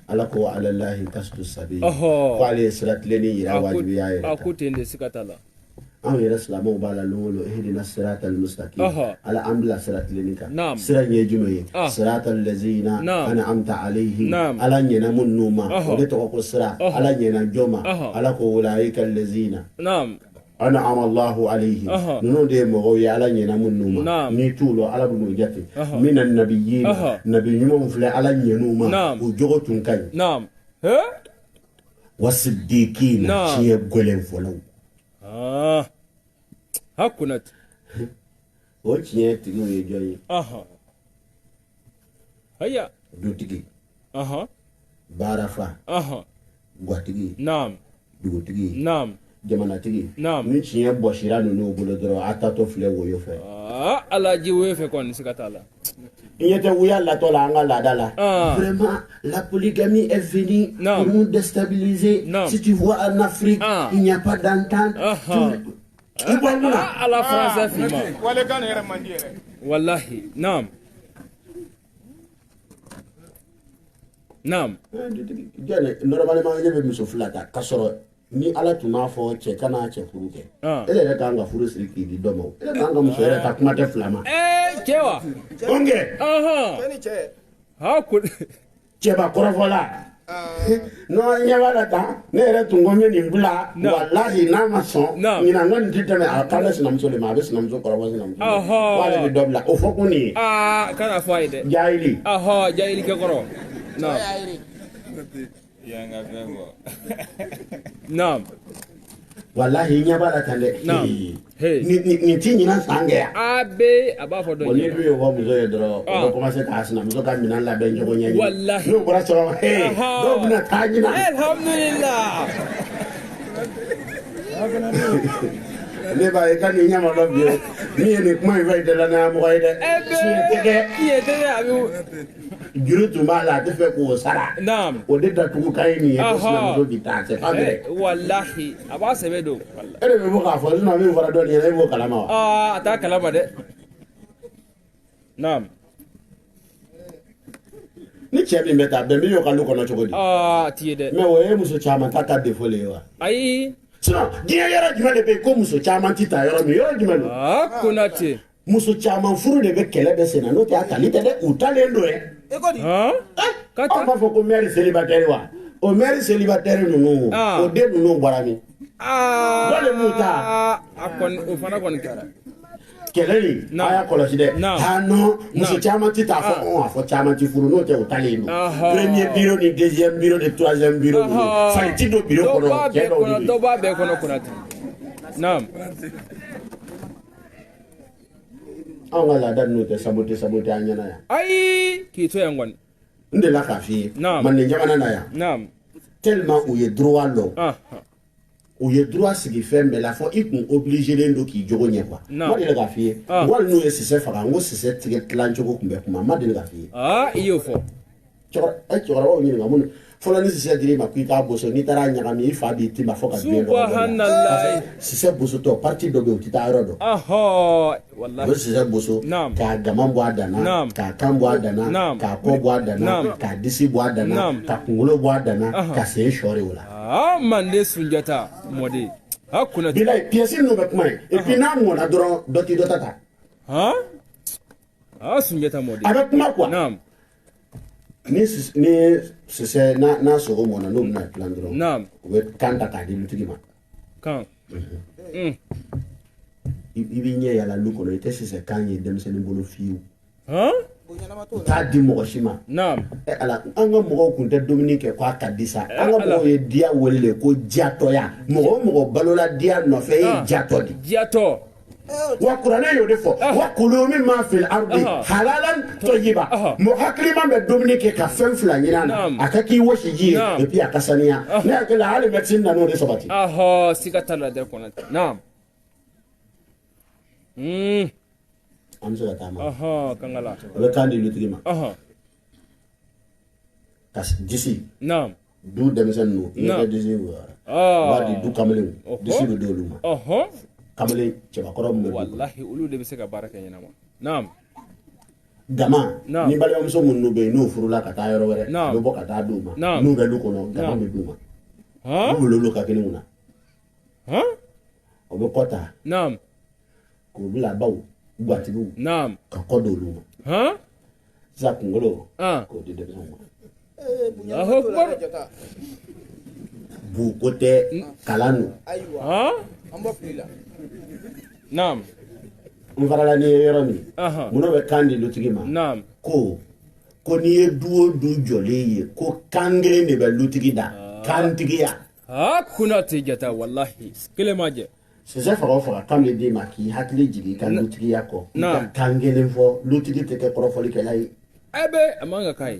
alako ala allah tasdu sabi ko ali sirat leni ira wajibi ya akutende siga tala an yɛrɛ silamɛw b'a la lon o lon ihdina sirata almustaqim ala an bila sirat leni kan sira ɲɛ jumɛn ye sirata allazina an'amta alayhim ala ɲɛna minnu ma o de tɔgɔ ko sira ala ɲɛna jɔn ma ala ko ulaika allazina an'ama allahu alayhim ninnu de ye mɔgɔw ye ala ɲɛna minnu ma n'i t'u lɔ ala b'u jate mina nabiyyin nabi ɲumanw filɛ ala ɲɛn'u ma u jogo tun ka ɲi wasiddiqina tiɲɛ gwɛlɛn fɔlɔw hakunat o tiɲɛ tigiw ye jɔn ye haya dutigi baarafa gatigi dugutigi jamanatigi ni tiɲɛ bɔsira ninnu bolo dɔrɔn a tatɔ filɛ woyo fɛ alaji woyo fɛ kɔni siga t'a la il y a vraiment la polygamie est venue pour nous déstabiliser. Si tu vois en Afrique il n'y a pas d'entente à la France wallahi naam normalement il y avait muso filata kasoro ni ala tun b'a fɔ cɛ kana cɛ furu kɛ ele yɛrɛ kan ka furu siri k'i di dɔ ma ele kan ka muso yɛrɛ ta kuma tɛ fila ma cɛ wa onge cɛba kɔrɔfɔla non ɲɛ b'a la tan ne yɛrɛ tun ko n bɛ nin bila walahi n'a ma sɔn ɲinan ko nin tɛ tɛmɛ a k'ale sinamuso de ma a bɛ sinamuso kɔrɔfɔ sinamuso k'ale bɛ dɔ bila o fɔ ko nin ye kana fɔ a ye dɛ jahili jahili kɛ kɔrɔ naam wallahi ɲɛ b'a la tan dɛ nin ti ɲinan san kɛ yan a b'a fɔ dɔ ni dun ye fɔ muso ye dɔrɔn o bɛ commencer k'a sinamuso ka minɛn labɛn cogo ɲɛ wallahi n'o bɔra sɔrɔ dɔw bɛna taa ɲinan alhamdulillah ne b'a ye ka nin ɲɛma dɔ bi ye min ye nin kuma in fɔ i tɛ danaya mɔgɔ ye dɛ tiɲɛ tɛ kɛ a bɛ juru tun b'a la a tɛ fɛ k'o sara o de datugu ka ye nin ye ko sinamuso bi taa c'est pas vrai wallahi a b'a sɛbɛ don e de bɛ bɔ k'a fɔ sinon min fɔra dɔ nin yɛrɛ e b'o kalama wa a t'a kalama dɛ naam ni cɛ min bɛ taa bɛn bɛ y'o kalo kɔnɔ cogo di ti ye dɛ mais o ye muso caman ta ka défaut le ye wa ayi sinon diɲɛ yɔrɔ jumɛn de bɛ yen ko muso caman ti taa yɔrɔ min yɔrɔ jumɛn don konate muso caman furu de bɛ kɛlɛ bɛ sen na n'o tɛ a tali tɛ dɛ u talen don dɛ an b'a fɔ ko mère célibataire wa o mère célibataire ninnu o den ninnu bɔra min dɔ de m'u ta o fana kɔni kɛra kɛlɛ nin a y'a kɔlɔsi dɛ non muso caman ti taa fɔ a fɔ caman ti furu n'o tɛ o talen don premier bureau ni deuxième bureau ni troisième bureau ninnu fali ti don bureau kɔnɔ cɛ dɔw de bɛ dɔw b'a bɛɛ kɔnɔ konate naam an ka laada ninnu tɛ sabote an ɲɛna yan ayi k'i to yan kɔni n delila k'a f'i ye manden jamana na yan tellement u ye droit lɔ u ye droit sigi fɛn bɛɛ la fɔ i kun obligelen don k'i jogo ɲɛ quoi ma deli k'a f'i ye wali n'u ye sisɛ faga n ko sisɛ tigɛ tilan cogo tun bɛ kuma ma deli k'a f'i ye i y'o fɔ cɛkɔrɔbaw ɲininka mun fɔlɔ ni sisɛ dir'i ma k'i k'a boso n'i taara ɲagami i fa b'i timba fɔ ka biɲɛ dɔ subhanallah sisɛ bosotɔ parti dɔ bɛ yen u tɛ taa yɔrɔ dɔn wallahi o bɛ sisɛ boso k'a gama bɔ a danna k'a kan bɔ a danna k'a kɔ bɔ a danna k'a disi bɔ a danna ka kunkolo bɔ a danna ka sen sɔɔri o la mande Sunjata mɔden hakuna bila pièce ninnu bɛ kuma ye et puis n'a mɔna dɔrɔn dɔ tɛ dɔ ta ta Sunjata mɔden a bɛ kuma quoi ni sisɛ n'a sogo mɔna n'o bɛna dilan dɔrɔn u bɛ kan ta k'a di lutigi ma kan i b'i ɲɛ yala lu kɔnɔ i tɛ sisɛ kan ye denmisɛnnin bolo fiyewu u t'a di mɔgɔ si ma ala an ka mɔgɔw tun tɛ dumuni kɛ k'a ka di sa an ka mɔgɔw ye diya wele de ko diyatɔya mɔgɔ o mɔgɔ balola diya nɔfɛ ye diyatɔ de diyatɔ wa kuranɛ y'o de fɔ wa kulu mimma fil ardi halalan tayyiba mɔgɔ hakiliman bɛ dumuni kɛ ka fɛn fila ɲini a na a ka k'i wɔsi ji ye et puis a ka saniya ne hakili la hali médecine nan'o de sabati siga t'a la dɛ kɔnɔ naam an bɛ se ka taa ma kangala o bɛ kan di lutigi ma ka disi du denmisɛnnin ninnu i ka disi b'a di du kamalenw disi bɛ di olu ma kamalen cɛbakɔrɔ min bɛ du wallahi olu de bɛ se ka baara kɛ ɲɛnama naam dama ni balimamuso minnu bɛ yen n'u furula ka taa yɔrɔ wɛrɛ a bɛ bɔ ka taa d'u ma n'u bɛ du kɔnɔ dama bɛ d'u ma n'u wulila ka kelen kunna o bɛ kɔ ta k'u bila baw guwatigiw ka kɔ don olu ma sisan kunkolo k'o di denmisɛnw ma bu ko tɛ kalan don n farala n'i ye yɔrɔ min munna bɛ kan di lutigi ma ko n'i ye du o du jɔlen ye ko kan kelen de bɛ lutigi da kantigiya kuna tɛ jata wallahi kelen ma jɛ sisɛ faga o faga kan bɛ d'i ma k'i hakili jigin i ka lutigiya kɔ i ka kan kelen fɔ lutigi tɛ kɛ kɔrɔfɔlikɛla ye a man ka k'a ye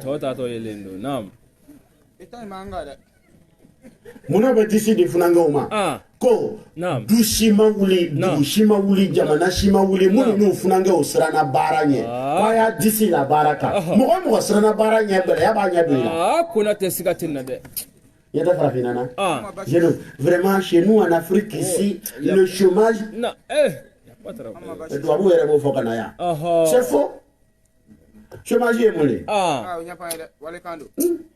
tɔ tatɔ yelen don munna bɛ disi di funankew ma ko du si ma wuli dugu si ma wuli jamana si ma wuli minnu n'u funankew siranna baara ɲɛ k'a y'a disi la baara kan mɔgɔ o mɔgɔ siranna baara ɲɛ bɛrɛ b'a ɲɛ don i la kuna tɛ siga tɛ na dɛ il y a des farafinna na vraiment chez nous en Afrique ici le chômage tubabu yɛrɛ b'o fɔ ka na yan c'est faux chômage ye mun de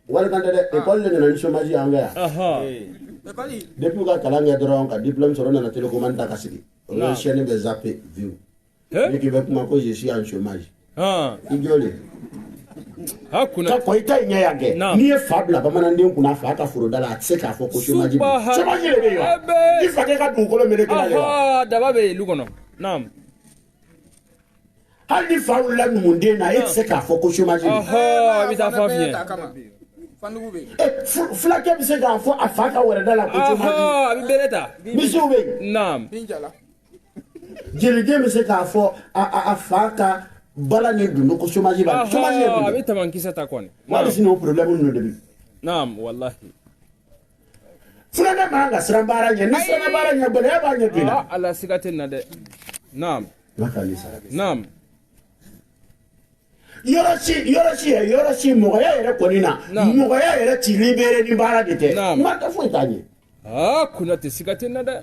walikan tɛ dɛ école de nana ni chômage ye an fɛ yan depuis ka kalan kɛ dɔrɔn ka diplôme sɔrɔ nana télécommande ta ka sigi o ye chaîne bɛ zappé view ni k'i bɛ kuma ko je suis en chômage i jɔlen ka kɔ i ta ɲɛ yan kɛ n'i ye fa bila bamananden kunna fa ka foroda la a tɛ se k'a fɔ ko chômage bɛ yen chômage de bɛ yen wa i fa kɛ ka dugukolo meleke la de wa daba bɛ yen lu kɔnɔ hali ni fa wulila numuden na e tɛ se k'a fɔ ko chômage bɛ yen i bɛ taa fɔ fiɲɛ fulakɛ bɛ se k'a fɔ a fa ka wɛrɛda la ko chômage a bɛ bere ta misiw bɛ yen jeliden bɛ se k'a fɔ a fa ka bala ni dunun ko chômage b'a la chômage ye mun a bɛ tamankisɛ ta kɔni wali sini o problème ninnu de bɛ yen wallahi fulakɛ man kan ka siran baara ɲɛ ni siranna baara ɲɛ gɛlɛya b'a ɲɛ bin na ala siga tɛ na dɛ yɔrɔ si mɔgɔya yɛrɛ kɔni na mɔgɔya yɛrɛ ti libéré ni baara de tɛ ma tɛ foyi t'a ɲɛ kuna tɛ siga tɛ na dɛ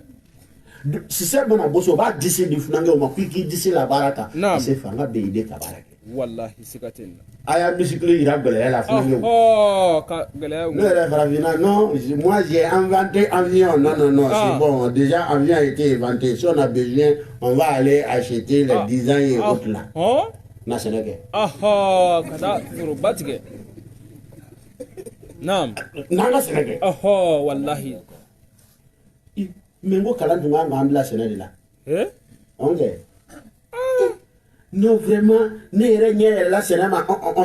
sisɛ mana boso o b'a disi di funankew ma ko i k'i disi la baara kan parce que fanga bɛ yen i de ka baara kɛ wallahi siga tɛ na a y'a misikili yira gɛlɛya la funankew ne yɛrɛ farafinna non moi j'ai inventé avion non c'est bon déjà avion a été inventé si on a besoin on va aller acheter les designs et autres là na sɛnɛ kɛ ka taa foroba tigɛ n'an ka sɛnɛ kɛ wallahi mais n ko kalan tun kan k'an bila sɛnɛ de la anw kɛ non vraiment ne yɛrɛ ɲɛ yɛlɛla sɛnɛ ma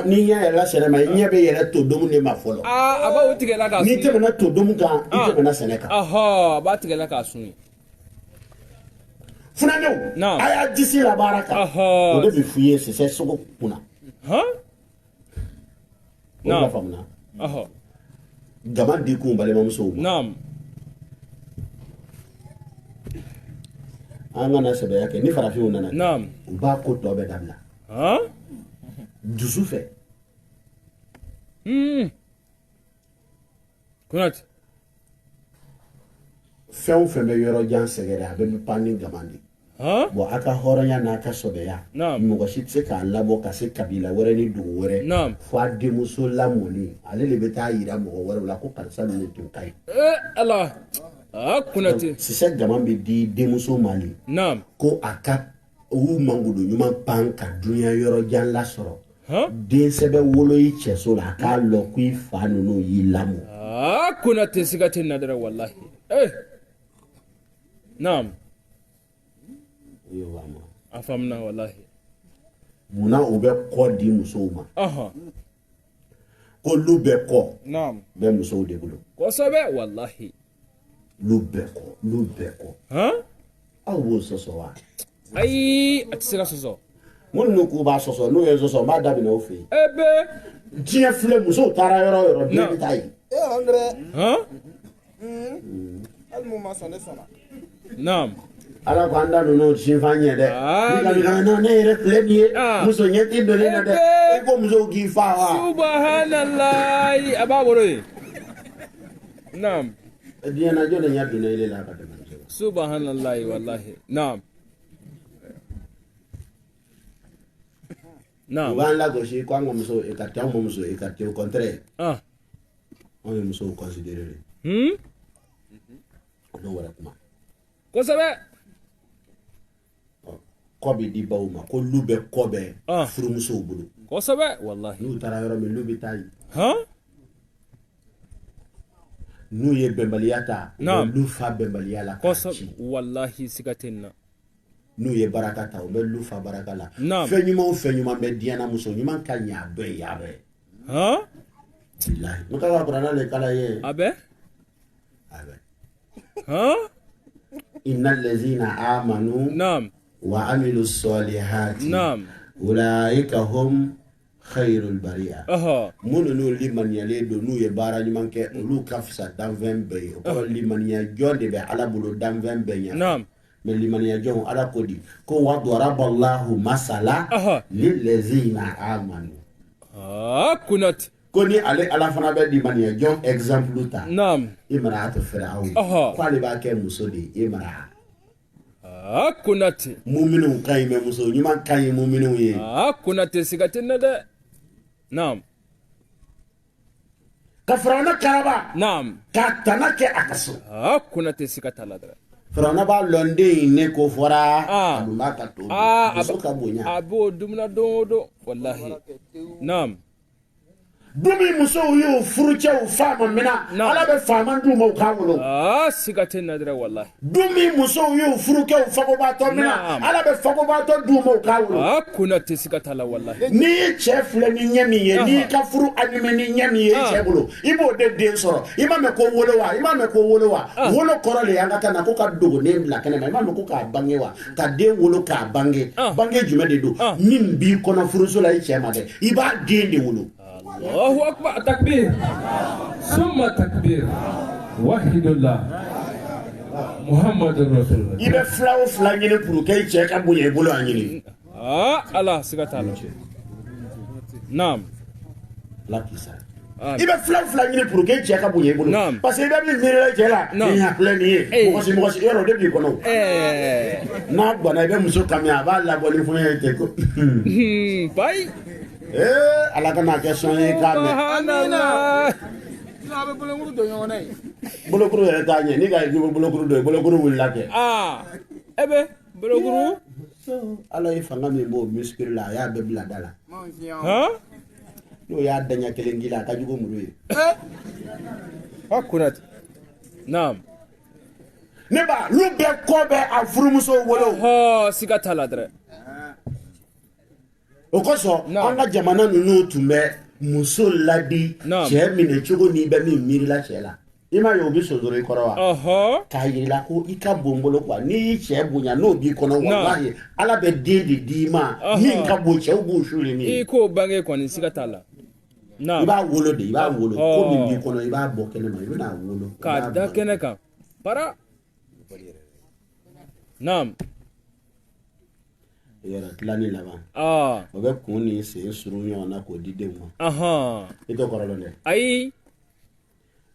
ni ɲɛ yɛlɛla sɛnɛ ma i ɲɛ bɛ yɛlɛ todomu de ma fɔlɔ a b'o tigɛla k'a sun n'i tɛmɛna todomu kan i tɛmɛna sɛnɛ kan a b'a tigɛla k'a sun funankew a y'a disi la baara kan o de bɛ f'i ye sisɛ sogo kunna o la faamuna gama di kun balimamusow ma an kana sɛbɛya kɛ ni farafinw nana u b'a ko tɔ bɛɛ dabila dusu fɛ Kunati fɛn o fɛn bɛ yɔrɔ jan sɛgɛrɛ a bɛ bi pan ni gaman de bon a ka hɔrɔnya n'a ka sɔbɛya mɔgɔ si tɛ se k'a labɔ ka se kabila wɛrɛ ni dugu wɛrɛ fo a denmuso lamɔni ale de bɛ taa yira mɔgɔ wɛrɛw la ko karisa ninnu tun ka ɲi ala Kunati sisɛ gaman bɛ di denmuso ma de ko a ka u mangudo ɲuman pan ka dunuya yɔrɔ jan lasɔrɔ den sɛbɛ wolo i cɛso la a k'a lɔ ko i fa ninnu y'i lamɔ Kunati siga tɛ na dɛrɛ wallahi naam a faamuna wallahi munna u bɛ kɔ di musow ma ko lu bɛ kɔ bɛ musow de bolo kosɛbɛ wallahi lu bɛ kɔ aw b'o sɔsɔ wa ayi a tɛ se ka sɔsɔ minnu k'u b'a sɔsɔ n'u ye sɔsɔ n b'a daminɛ o fɛ yen diɲɛ filɛ musow taara yɔrɔ o yɔrɔ den bɛ taa yen hali mun ma sɔn ne sɔnna naam ala ko an da ninnu sinfan ɲɛ dɛ ne yɛrɛ filɛ nin ye muso ɲɛ tɛ dɔlen na dɛ i ko musow k'i fa wa subhanallahi a b'a bolo yen naam diɲɛ na jɔn de ɲɛ donna ile la ka tɛmɛ muso subhanallahi wallahi naam u b'an lagosi ko an ka muso écarté an ma muso écarté au contraire anw ye musow considéré de n'o wɛrɛ kuma kosɛbɛ kɔ bɛ di baw ma ko lu bɛ kɔ bɛ furumusow bolo kosɛbɛ wallahi n'u taara yɔrɔ min lu bɛ taa yen n'u ye bɛnbaliya ta lu fa bɛnbaliya la k'a ci wallahi siga tɛ na n'u ye baraka ta u bɛ lu fa baraka la fɛn ɲuman o fɛn ɲuman bɛ diɲɛ na muso ɲuman ka ɲɛ a bɛɛ ye a bɛɛ bilahi n'o ka kuranɛ le kala ye a bɛ إن الذين آمنوا وعملوا الصالحات أولئك هم خير البرية منو لمن يلدو نو يبارا نمان كي أولو كفسا دانفين بي أولو لمن يجون دي بي على بلو دانفين بي من لمن يجون على كودي كو وضرب الله مثلا للذين آمنوا كنت koni ale ala fana bɛ di man ye jɔn exemple ta i mara a to fɛrɛ aw ko ale b'a kɛ muso de i mara Kunati muminun ka ɲi mɛ muso ɲuman ka ɲi muminun ye Kunati siga tɛ na dɛ naam ka Firawuna karaba ka tana kɛ a ka so Kunati siga t'a la dɛ Firawuna b'a lɔn den ne ko fɔra a dun b'a ka to muso ka bonya a b'o dumuna don o don wallahi naam dumi musow y'u furucɛw faama mina ala bɛ faama d'u ma u k'a wolo siga tɛ na dɛ wallahi dumi musow y'u furukɛw fagobaatɔ mina ala bɛ fagobaatɔ d'u ma u k'a wolo Kunati siga t'a la wallahi n'i ye cɛ filɛ ni ɲɛ min ye n'i ka furu animé ni ɲɛ min ye i cɛ bolo i b'o de den sɔrɔ i m'a mɛn ko wolo wa i m'a mɛn ko wolo wa wolo kɔrɔ le an ka kan na ko ka dogolen bila kɛnɛ ma i m'a mɛn ko k'a bange wa ka den wolo k'a bange bange jumɛn de don min b'i kɔnɔ furuso la i cɛ ma dɛ i b'a den de wolo Allahu akbar takbir summa takbir wahidullah Muhammadur Rasulullah i bɛ fila o fila ɲini pour que i cɛ ka bonya i bolo a ɲini ala siga t'a la naam ala k'i sara i bɛ fila o fila ɲini pour que i cɛ ka bonya i bolo parce que i bɛ min miirila i cɛ la nin hakilɛ nin ye mɔgɔ si yɔrɔ o de b'i kɔnɔ n'a ganna i bɛ muso kami a b'a labɔli fɔ ye ten ko bayi ala ka n'a kɛ sɔn ye k'a mɛn n'a bɛ bolokuru don ɲɔgɔn na ye bolokuru yɛrɛ t'a ɲɛ n'i ka bolokuru don bolokuru wulila kɛ e bɛ bolokuru ala ye fanga min b'o muscle la a y'a bɛɛ bila da la n'o y'a daɲɛ kelen k'i la a ka jugu muru ye Kunati naam ne ba lu bɛɛ kɔ bɛ a furumuso wolo siga t'a la dɛ o kosɔn an ka jamana ninnu tun bɛ muso ladi cɛ minɛ cogo n'i bɛ min miirila cɛ la i m'a ye o bɛ sonsoro i kɔrɔ wa k'a yirila ko i ka bon bolo quoi n'i y'i cɛ bonya n'o b'i kɔnɔ walahi ala bɛ den de d'i ma min ka bon cɛw b'o suli min i k'o bange kɔni siga t'a la i b'a wolo de i b'a wolo ko min b'i kɔnɔ i b'a bɔ kɛnɛ ma i bɛna wolo k'a da kɛnɛ kan para naam yara tilani laban o bɛ kun ni sen suru ɲɔgɔn na k'o di denw ma i t'o kɔrɔ dɔn dɛ ayi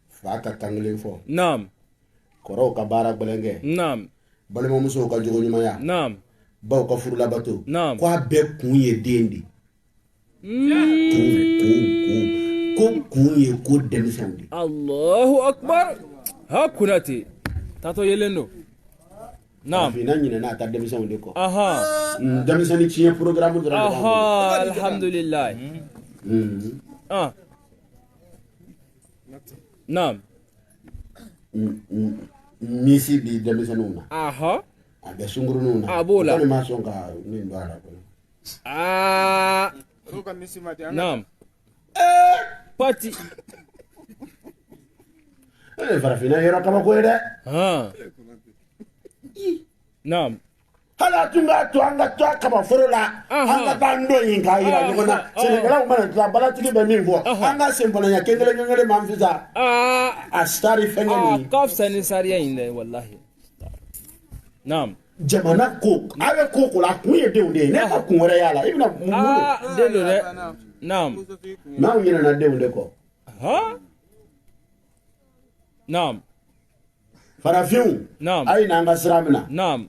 fa ka kan kelen fɔ naam kɔrɔw ka baara gbɛlɛn kɛ naam balimamusow ka jogo ɲumanya naam baw ka furu labato naam ko a bɛɛ kun ye den de kun ko kun ye ko denmisɛnw de Allahu akbar hakunati tato yelendo naam fina ɲinɛna a ta denmisɛnw de kɔ denmisɛnni tiɲɛ programme dɔrɔn alhamdulillah naam misi di denmisɛnninw na a bɛ sunkuruninw na a b'o la ko ma sɔn ka min don a la naam pati farafinna yɔrɔ kabako ye dɛ naam hala tun b'a to an ka to a kabaforo la an ka taa ndɔ yin k'a yira ɲɔgɔn na sɛnɛkɛlaw mana tila balatigi bɛ min fɔ an ka senfɔlɔnya kelen man fisa a sari fɛnkɛ nin ka fisa ni sariya in dɛ wallahi naam jamana ko a bɛ ko la kun ye denw de ye ne ka kun wɛrɛ y'a la i bɛna mun den do dɛ naam n'anw ɲinɛna denw de kɔ naam farafinw naam a ye n'an ka sira minɛ naam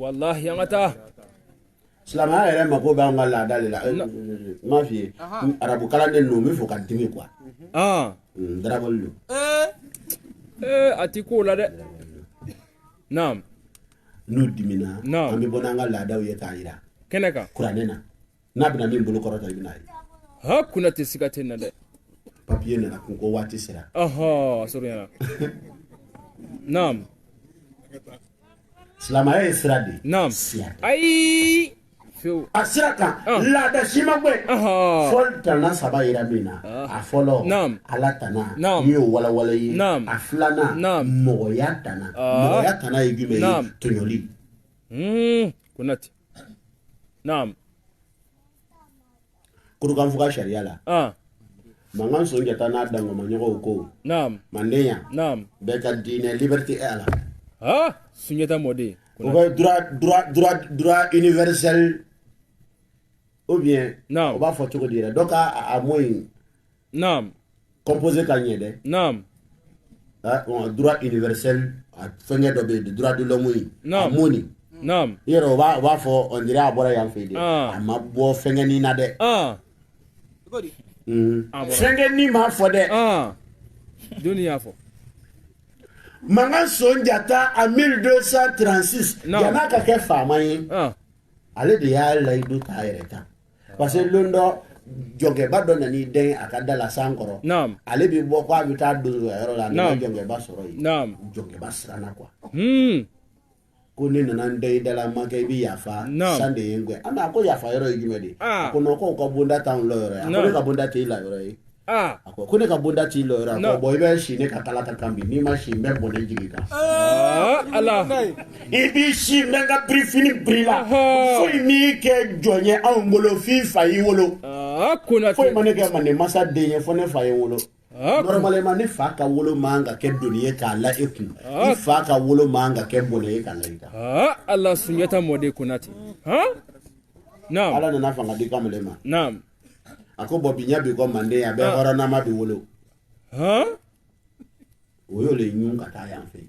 wallahi an ka taa silamɛya yɛrɛ mako b'an ka laada de la n m'a f'i ye arabu kalanden ninnu n bɛ fɔ ka dimi quoi darabɔli don a ti ko la dɛ naam n'u dimina an bɛ bɔ n'an ka laadaw ye k'a yira kɛnɛ kan kuranɛ na n'a bɛna min bolo kɔrɔta i bɛna ye hakuna tɛ siga tɛ na dɛ papiye nana kun ko waati sera surunyana naam silamɛya ye sira de naam ayi fewu a sira kan laada si ma bɔ yen fɔli tana saba yira min na a fɔlɔ ala tana n'i y'o walawala ye a filanan mɔgɔya tana ye jumɛn ye tɔɲɔli kunati naam kurukanfuga sariya la mankan sonjata n'a dangɔmaɲɔgɔnw ko manden yan bɛɛ ka diinɛ liberté est à la Sunjata mɔden o bɛ droit universel ou bien o b'a fɔ cogo di yɛrɛ dɔ k'a mot in composé ka ɲɛ dɛ droit universel a fɛngɛ dɔ bɛ yen droit de l'homme in a mot nin i yɛrɛ o b'a fɔ on dirait a bɔra yan fɛ yen de a ma bɔ fɛngɛnin na dɛ fɛngɛnin m'a fɔ dɛ doni y'a fɔ mankan sonjata a 1236 yan'a ka kɛ faama ye ale de y'a layidu k'a yɛrɛ ta parce que lon dɔ jɔnkɛba dɔ nan'i den a ka da la san kɔrɔ ale bɛ bɔ k'a bɛ taa donsoya yɔrɔ la a nana jɔnkɛba sɔrɔ yen jɔnkɛba siranna quoi ko ne nana n da i da la ma kɛ i bɛ yafa san de ye n gɛn a ko yafa yɔrɔ ye jumɛn de ye a ko non k'o ka bonda t'anw la yɔrɔ ye a ko ne ka bonda tɛ i la yɔrɔ ye a ko ne ka bonda t'i la yɔrɔ ye a ko bon i bɛ si ne ka kala ka kan bi n'i ma si n bɛ bɔnɛ jigin kan ala i b'i si n bɛ n ka birifini biri la foyi m'i kɛ jɔn ye anw bolo f'i fa y'i wolo foyi ma ne kɛ manden masa den ye fo ne fa ye n wolo normalement ne fa ka wolo man ka kɛ doni ye k'a la e kun i fa ka wolo man ka kɛ bɔnɛ ye k'a la i kan ala Sunjata mɔden kunati ala nana fanga di kamalen ma naam a ko bɔn bi ɲɛ bi kɔ manden a bɛ hɔrɔnama bi wolo o y'o le ɲun ka taa yan fɛ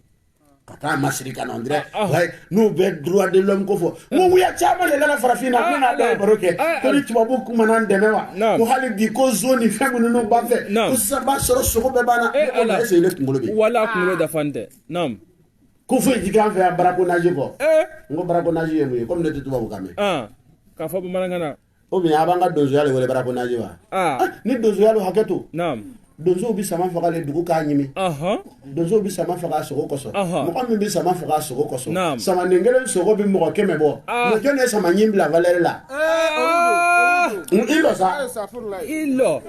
ka taa masiri ka na on dirait n'u bɛ droit de l'homme ko fɔ n ko wuya caman de nana farafinna ko n'a da ye baro kɛ ko ni tubabu kuma na n dɛmɛ wa ko hali bi ko zone ni fɛn minnu b'an fɛ ko sisan b'a sɔrɔ sogo bɛɛ banna est-ce que ne kunkolo bɛ wala kunkolo dafan tɛ naam ko foyi ti k'an fɛ yan braconnage kɔ n ko braconnage ye mun ye komi ne tɛ tubabu kan mɛn k'a fɔ bamanankan na ou bien a b'an ka donsoya de wele braconnage wa ni donsoya lo hakɛ to donsow bi sama faga le dugu k'a ɲimi donsow bi sama faga a sogo kɔsɔn mɔgɔ min bi sama faga a sogo kɔsɔn samaden kelen sogo bi mɔgɔ 100 bɔ mais jɔn ye sama ɲin bila valeur la i lɔ sa i lɔ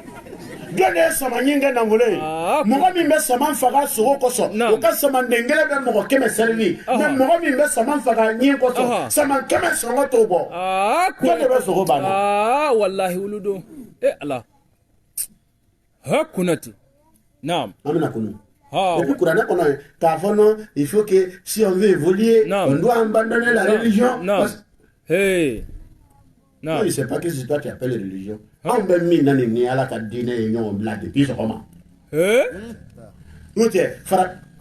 jɔn ye sama ɲin kɛ nafolo ye mɔgɔ min bɛ sama faga a sogo kɔsɔn o ka samaden kelen bɛ mɔgɔ 100 servi mais mɔgɔ min bɛ sama faga a ɲin kɔsɔn sama 100 sɔngɔ t'o bɔ jɔn de bɛ sogo banna wallahi olu don ala kunati naam amina kunu et puis kuranɛ kɔnɔ k'a fɔ non il faut que si on veut évoluer on doit abandonner la religion Non, il sait pas que c'est toi qui appelles religion. On peut m'inani ni ala ka dîner et on blague depuis comment.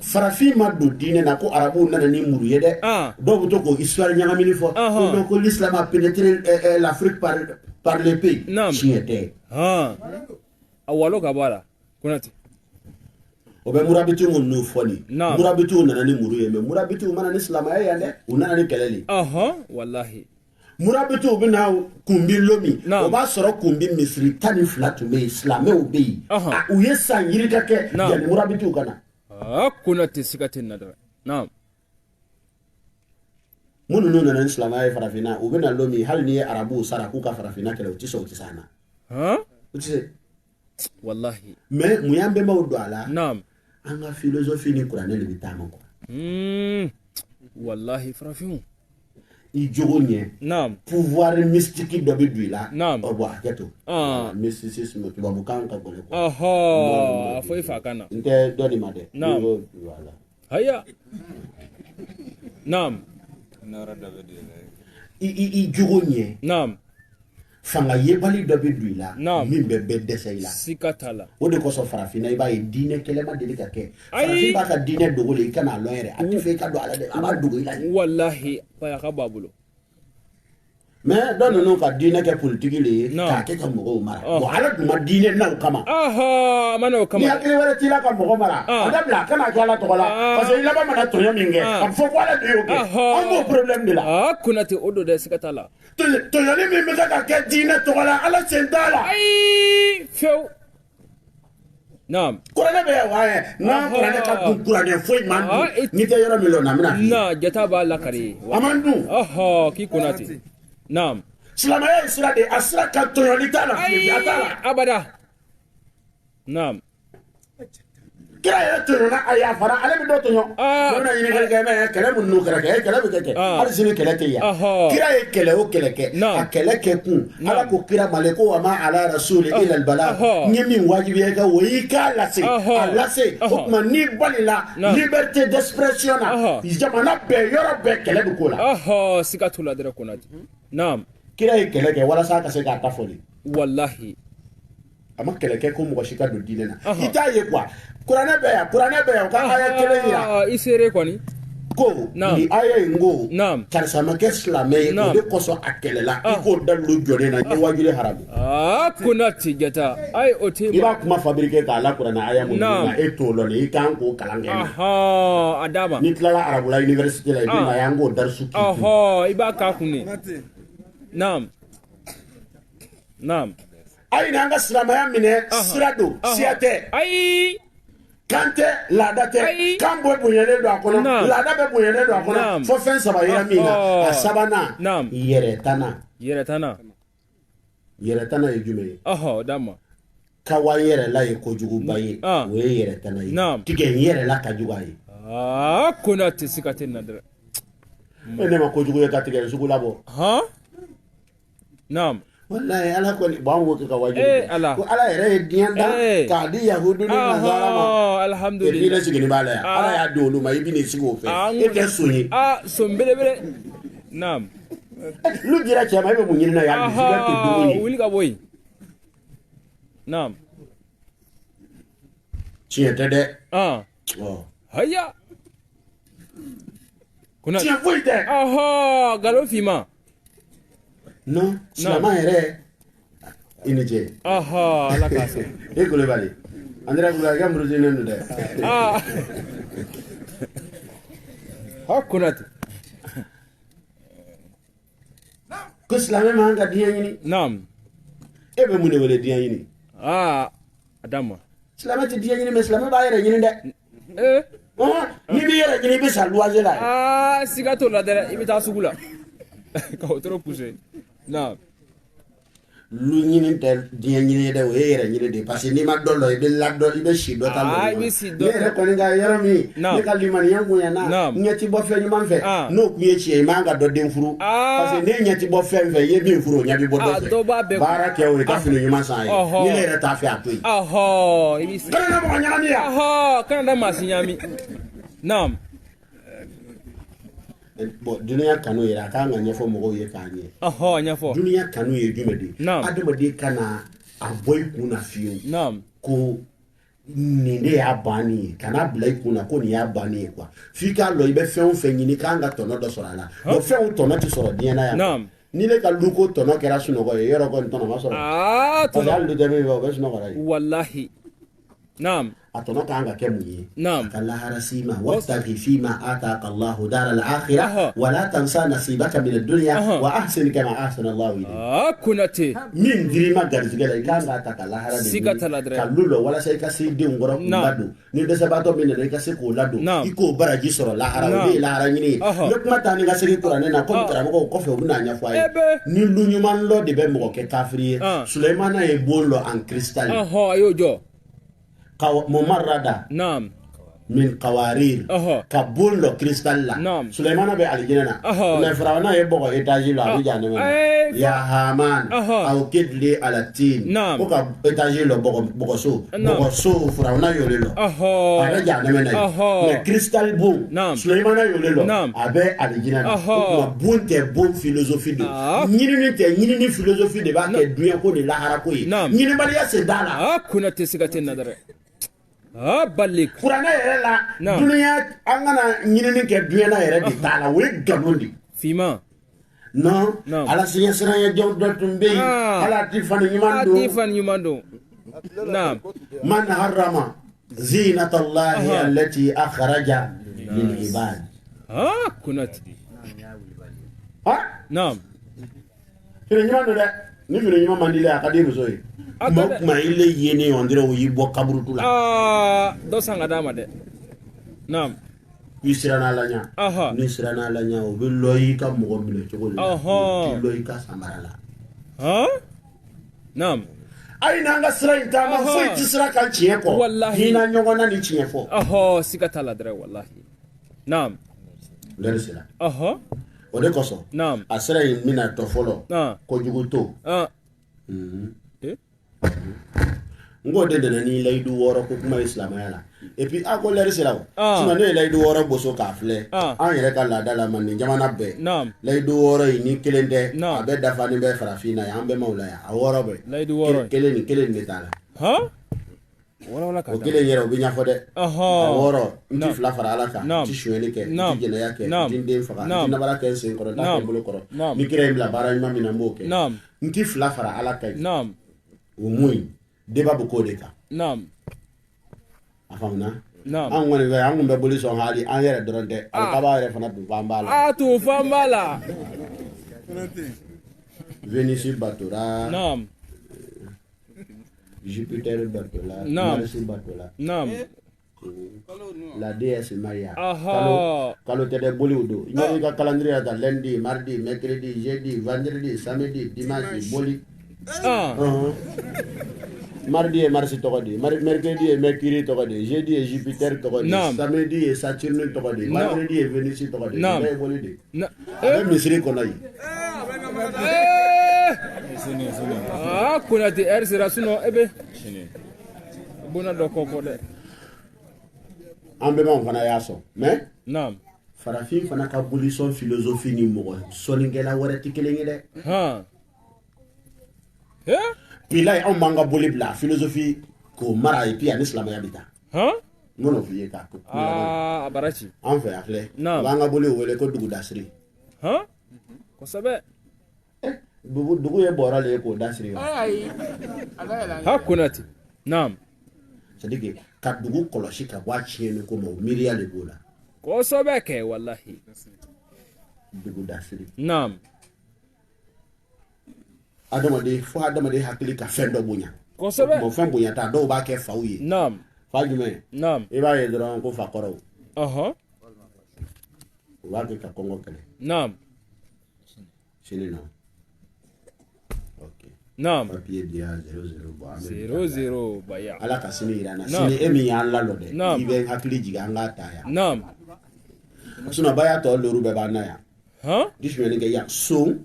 Farafi ma do dîner na ko arabu nana ni muru yede. Donc to ko histoire nyanga mini fo. Donc l'islam a pénétré l'Afrique par les pays. Chiete. Awalo kabara. Kunati. Obe murabitu mun no foni. Murabitu nana ni muru yeme. Murabitu mana ni islam ya yande. Unana ni keleli. Wallahi. Murabitu bina kumbi lomi. Oba soro kumbi misri tani flatu me islam o be. Uye san yirika ke yani murabitu kana. Kunati sikatin nadara. Naam. Munu nuna na islam ay farafina ubina lomi hal ni arabu sara ku ka farafina kele utiso utisana. Utise wallahi. Mais muyambe mawdo ala. Naam. Anga philosophie ni Qur'an le bitama ko. Wallahi farafinu. I jogonye. Naam. Pouvoir mystique do be duila. Naam. Obo aketo. Mysticisme to babukan ka gole ko. Foi fakana. Nte doni made. Naam. Voilà. Haya. Naam. I jogonye. Naam. Fanga yebali do be duila. Naam. Min be desayla. Sikatala. O de ko so farafina iba e dine kelema delika ke. Farafina ka dine dogole kana loyere. Ati fe ka do ala de aba dogoila. Wallahi pa ya kababulo. Mais don non ka dine ke politique le ka ke ka mogo mara. Bo ala duma dine na kama. Mano kama. Ni akere wala tila ka mogo mara. Ada bla kana kala to la. Parce que il a pas mana to yominge. Am fo wala de yoke. On mo problème de la. Kunati odo de sikatala. To yoni mi meka ka ke dine to la ala sentala. Feu. Naam. Kurane be waye. Na kurane ka kurane foi man. Ni te yoro milo na mina. Na jata ba la kare. Amandu. Ki kunati. Naam. Silamaya isra de asra ka to yoni tala fi atala. Abada. Naam. Kira ya to na aya fara ale bi do to yo. Na yini ke me kele mun no kere ke kele bi ke. Al sini kele te ya. Kira ye kele o kele ke. A kele ke kun. Ala ko kira maleko wa ma ala rasul ila al bala. Ni min wajibi ka wi ka lase. Lase hukma ni balila liberté d'expression na. Jamana be yoro be kele bi ko la. Sikatula dere kunati. Naam. Kira ye kele ke wala sa ka se ka ta foli. Wallahi. Ama kele ke ko mo shika do dine na. Ita ye kwa. Kurane be ya ka aya kele ya. Isere kwani. Ko ni aya ngo. Naam. Karsa ma ke islamé de ko so akele la. Iko dalu jode na ni wajire harabu. Kunati jata. Ai oti. Iba kuma fabriquer ka la Qur'an aya mo na eto lo ni kan ko kalange. Adama. Ni klara arabu la université la ibi ma yango darsu ki. Iba ka kuni. Naam. Naam. Ai nanga islamaya mine sirado siate. Ai Kante ladate kambo bunyele do akono lada be bunyele do akono fo fen saba yera mina asabana yeretana e jume dama kawa yere la e kojugu baye we yeretana yi tige yere la kajugu ayi kuna tisikatin nadra ene ma kojugu ye katige sugu labo naam wallahi ala ko ni bango ka wajibi ko ala yere dianda ka di yahudu ni nazara ma alhamdulillah ni la sigini bala ya ala ya dolu ma ibini sigo fe e te sunyi sombele bele naam lu jira chama ibe munyini na ya siga te dulu wuli ka boy naam chiete de haya kuna chiete boy de galo fima non silama yɛrɛ inije ala ka se e kule bali andra kula ga muruji nenu de kunati ko silama man ka diya ɲini naam e be mun de wele diya ɲini adama silama ti diya ɲini mais silama b'a yɛrɛ ɲini dɛ ni bi yɛrɛ ɲini i bɛ sa luwaze la siga to la dɛ i bɛ taa sugu la ka o trop pousser naam lu ɲini tɛ diɲɛ ɲini dɛ o ye yɛrɛ ɲini de parce que n'i ma dɔ dɔ i bɛ ladɔ i bɛ si dɔ ta lɔ i bɛ si dɔ ne yɛrɛ kɔni ka yɔrɔ min ne ka limaniya bonyana ɲɛ ti bɔ fɛn ɲuman fɛ n'o kun ye tiɲɛ i man ka dɔ den furu parce que ne ɲɛ ti bɔ fɛn fɛ i ye min furu o ɲɛ bi bɔ dɔ fɛ baara kɛ o ye ka fini ɲuman san ye ni ne yɛrɛ t'a fɛ a to yen i bɛ si kana na mɔgɔ ɲagami yan kana da maa si ɲagami naam bon duniya kanu yɛrɛ a kan ka ɲɛfɔ mɔgɔw ye k'a ɲɛ ɲɛfɔ duniya kanu ye jumɛn de ye adamaden kana a bɔ i kun na fiyewu ko nin de y'a bannen ye kana bila i kun na ko nin y'a bannen ye quoi f'i k'a lɔ i bɛ fɛn o fɛn ɲini k'an ka tɔnɔ dɔ sɔrɔ a la bon fɛnw tɔnɔ tɛ sɔrɔ diɲɛ na yan ni ne ka luko tɔnɔ kɛra sunɔgɔ ye yɔrɔ kɔni tɔnɔ ma sɔrɔ parce que hali dutɛ min fɛ o bɛ sunɔgɔ la ye wallahi a tɔnɔ kan ka kɛ mun ye ka lahara s'i ma wabtaghi fima ataka Allahu dara al-akhirah wa la tansa nasibaka min ad-dunya wa ahsin kama ahsana Allahu ilayk kunate min diri ma garizigɛ la i kan ka ta ka lahara de ka lulɔ walasa i ka se denw kɔrɔ k'u ladon ni dɛsɛbaatɔ min nana i ka se k'o ladon i k'o baraji sɔrɔ lahara o de ye lahara ɲini ye ne kuma taa ni ka segin kuranɛ na komi karamɔgɔw kɔfɛ u bɛna ɲɛfɔ a ye ni lu ɲuman lɔ de bɛ mɔgɔ kɛ kafiri ye Sulemana ye bon lɔ en cristal a y'o jɔ mumarrada min qawarir ka bon lo cristal la Sulemana be aljina na Firawna ye bogo étage la bi janne ya Haman aw kidli ala tin ko ka étage lo bogo so Firawna yole lo ala janne na mais cristal bon Sulemana yole lo abe aljina na ko bon te bon philosophie de ñini philosophie de ba ke dunya ko de lahara ko yi ñini baliya se dala kuna te sigaten nadare balik kuranɛ yɛrɛ la duniya an kana ɲinini kɛ duɲɛna yɛrɛ de t'a la o ye galon de fima non ala siɲɛsiranya jɔn dɔ tun bɛ yen ala ti fani ɲuman don man harrama zinatallahi allati akhraja lil ibad kunat fini ɲuman don dɛ ni fini ɲuman man di a ka di muso ye kuma ile yene on dire o yibo kaburutu la do sanga dama de isirana lanya ni sirana lanya o be loyi ka mogo mile cogo la ti loyi ka samara la ay na nga sira ita ma fo ti sira kan tiye ko hina nyogona ni tiye fo sikata la dre wallahi ndere sira o de koso a sira yin mina to folo ko juguto ngo de ni laydu woro ko kuma islamaya la et puis a ko ler sira sima ne laydu woro boso ka fle an yɛrɛ ka laada la man ni jamana bɛɛ laydu woro ni kelen tɛ a bɛ dafa ni bɛ farafina ya an bɛ mawla ya a woro bɛ laydu woro kelen de t'a la wala ka o kelen yɛrɛ o bɛ ɲɛfɔ dɛ a wɔɔrɔ n ti fila fara ala kan n ti suyɛli kɛ n ti jɛnɛya kɛ n ti den faga n ti nabara kɛ n sen kɔrɔ n t'a kɛ n bolo kɔrɔ ni kira in bila baara ɲuman min na n b'o kɛ n ti fila fara ala kan o mun ye débat bɛ k'o de kan a faamuna an kɔni fɛ an kun bɛ boli sɔn hali an yɛrɛ dɔrɔn tɛ alikaba yɛrɛ fana tun fan b'a la tun fan b'a la Vénus batora Jupiter batola Mars batola la déesse Maria kalo tɛ dɛ boliw don i ka calendrier ta lundi mardi mercredi jeudi vendredi samedi dimanche boli mardi ye Mars tɔgɔ de mercredi ye Mercure tɔgɔ de jeudi ye Jupiter tɔgɔ de samedi ye Saturne tɔgɔ de vendredi ye Vénus tɔgɔ de bɛɛ ye boli de a bɛ misiri kɔnɔ yen kuna te sera suno ebe bona do koko de an bɛɛ b'anw fana y'a sɔn mais farafin fana ka bolisɔn philosophie ni mɔgɔ sɔnnikɛla wɛrɛ tɛ kelen ye dɛ pilayi anw b'an ka boli bila philosophie k'o mara et puis ani silamɛya bɛ taa n b'o f'i ye k'a to a bara ci an fɛ yan filɛ u b'an ka boli wele ko dugudasiri kosɛbɛ dugu ye bɔrɔ le ye k'o dasiri kunati c'est à dire ka dugu kɔlɔsi ka bɔ a tiɲɛni ko ma o miiriya de b'o la kosɛbɛ kɛ wallahi dugudasiri adamaden fo adamaden hakili ka fɛn dɔ bonya kosɛbɛ bon fɛn bonya ta dɔw b'a kɛ faw ye fa jumɛn i b'a ye dɔrɔn ko fa kɔrɔw u b'a kɛ ka kɔngɔ kɛlɛ sini na papier dia 00 baya ala ka sini yira na sini e min y'an lalɔ dɛ i bɛ hakili jigin an k'a ta yan sinon baya tɔ loro bɛɛ b'an na yan di suyɛni kɛ yan son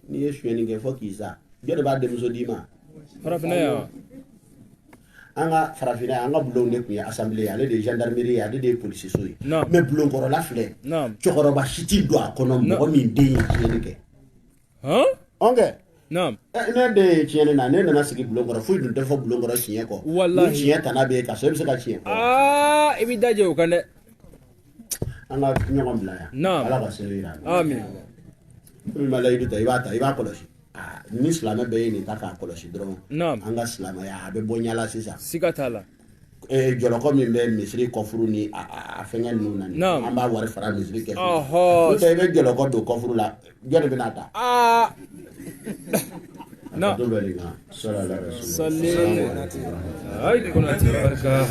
n'i ye suyɛni kɛ fo k'i sa jɔ de b'a denmuso d'i ma farafinna yan anga farafina anga bulon ne kuya assemblée ale de gendarmerie ale de police soyi mais bulon koro la filɛ cɛkɔrɔba siti do a kɔnɔ mɔgɔ min den ye tiɲɛni kɛ onge ne de tiɲɛni na ne nana sigi bulon kɔrɔ foyi dun tɛ fɔ bulon kɔrɔ tiɲɛ kɔ wallahi tiɲɛ tana bɛ ka so bɛ se ka tiɲɛ i bɛ daje o kan dɛ an ka ɲɔgɔn bila yan ala ka se yira amin ma layidu ta i b'a kɔlɔsi ni silamɛ bɛɛ ye nin ta k'a kɔlɔsi dɔrɔn an ka silamɛya a bɛ bɔ ɲala sisan siga t'a la jɔlɔkɔ min bɛ misiri kɔfuru ni a fɛngɛ ninnu na an b'a wari fara misiri kɛ n'o tɛ i bɛ jɔlɔkɔ don kɔfuru la jɔn de bɛ n'a ta dɔ bɛ nin kan sallallahu alaihi wa sallam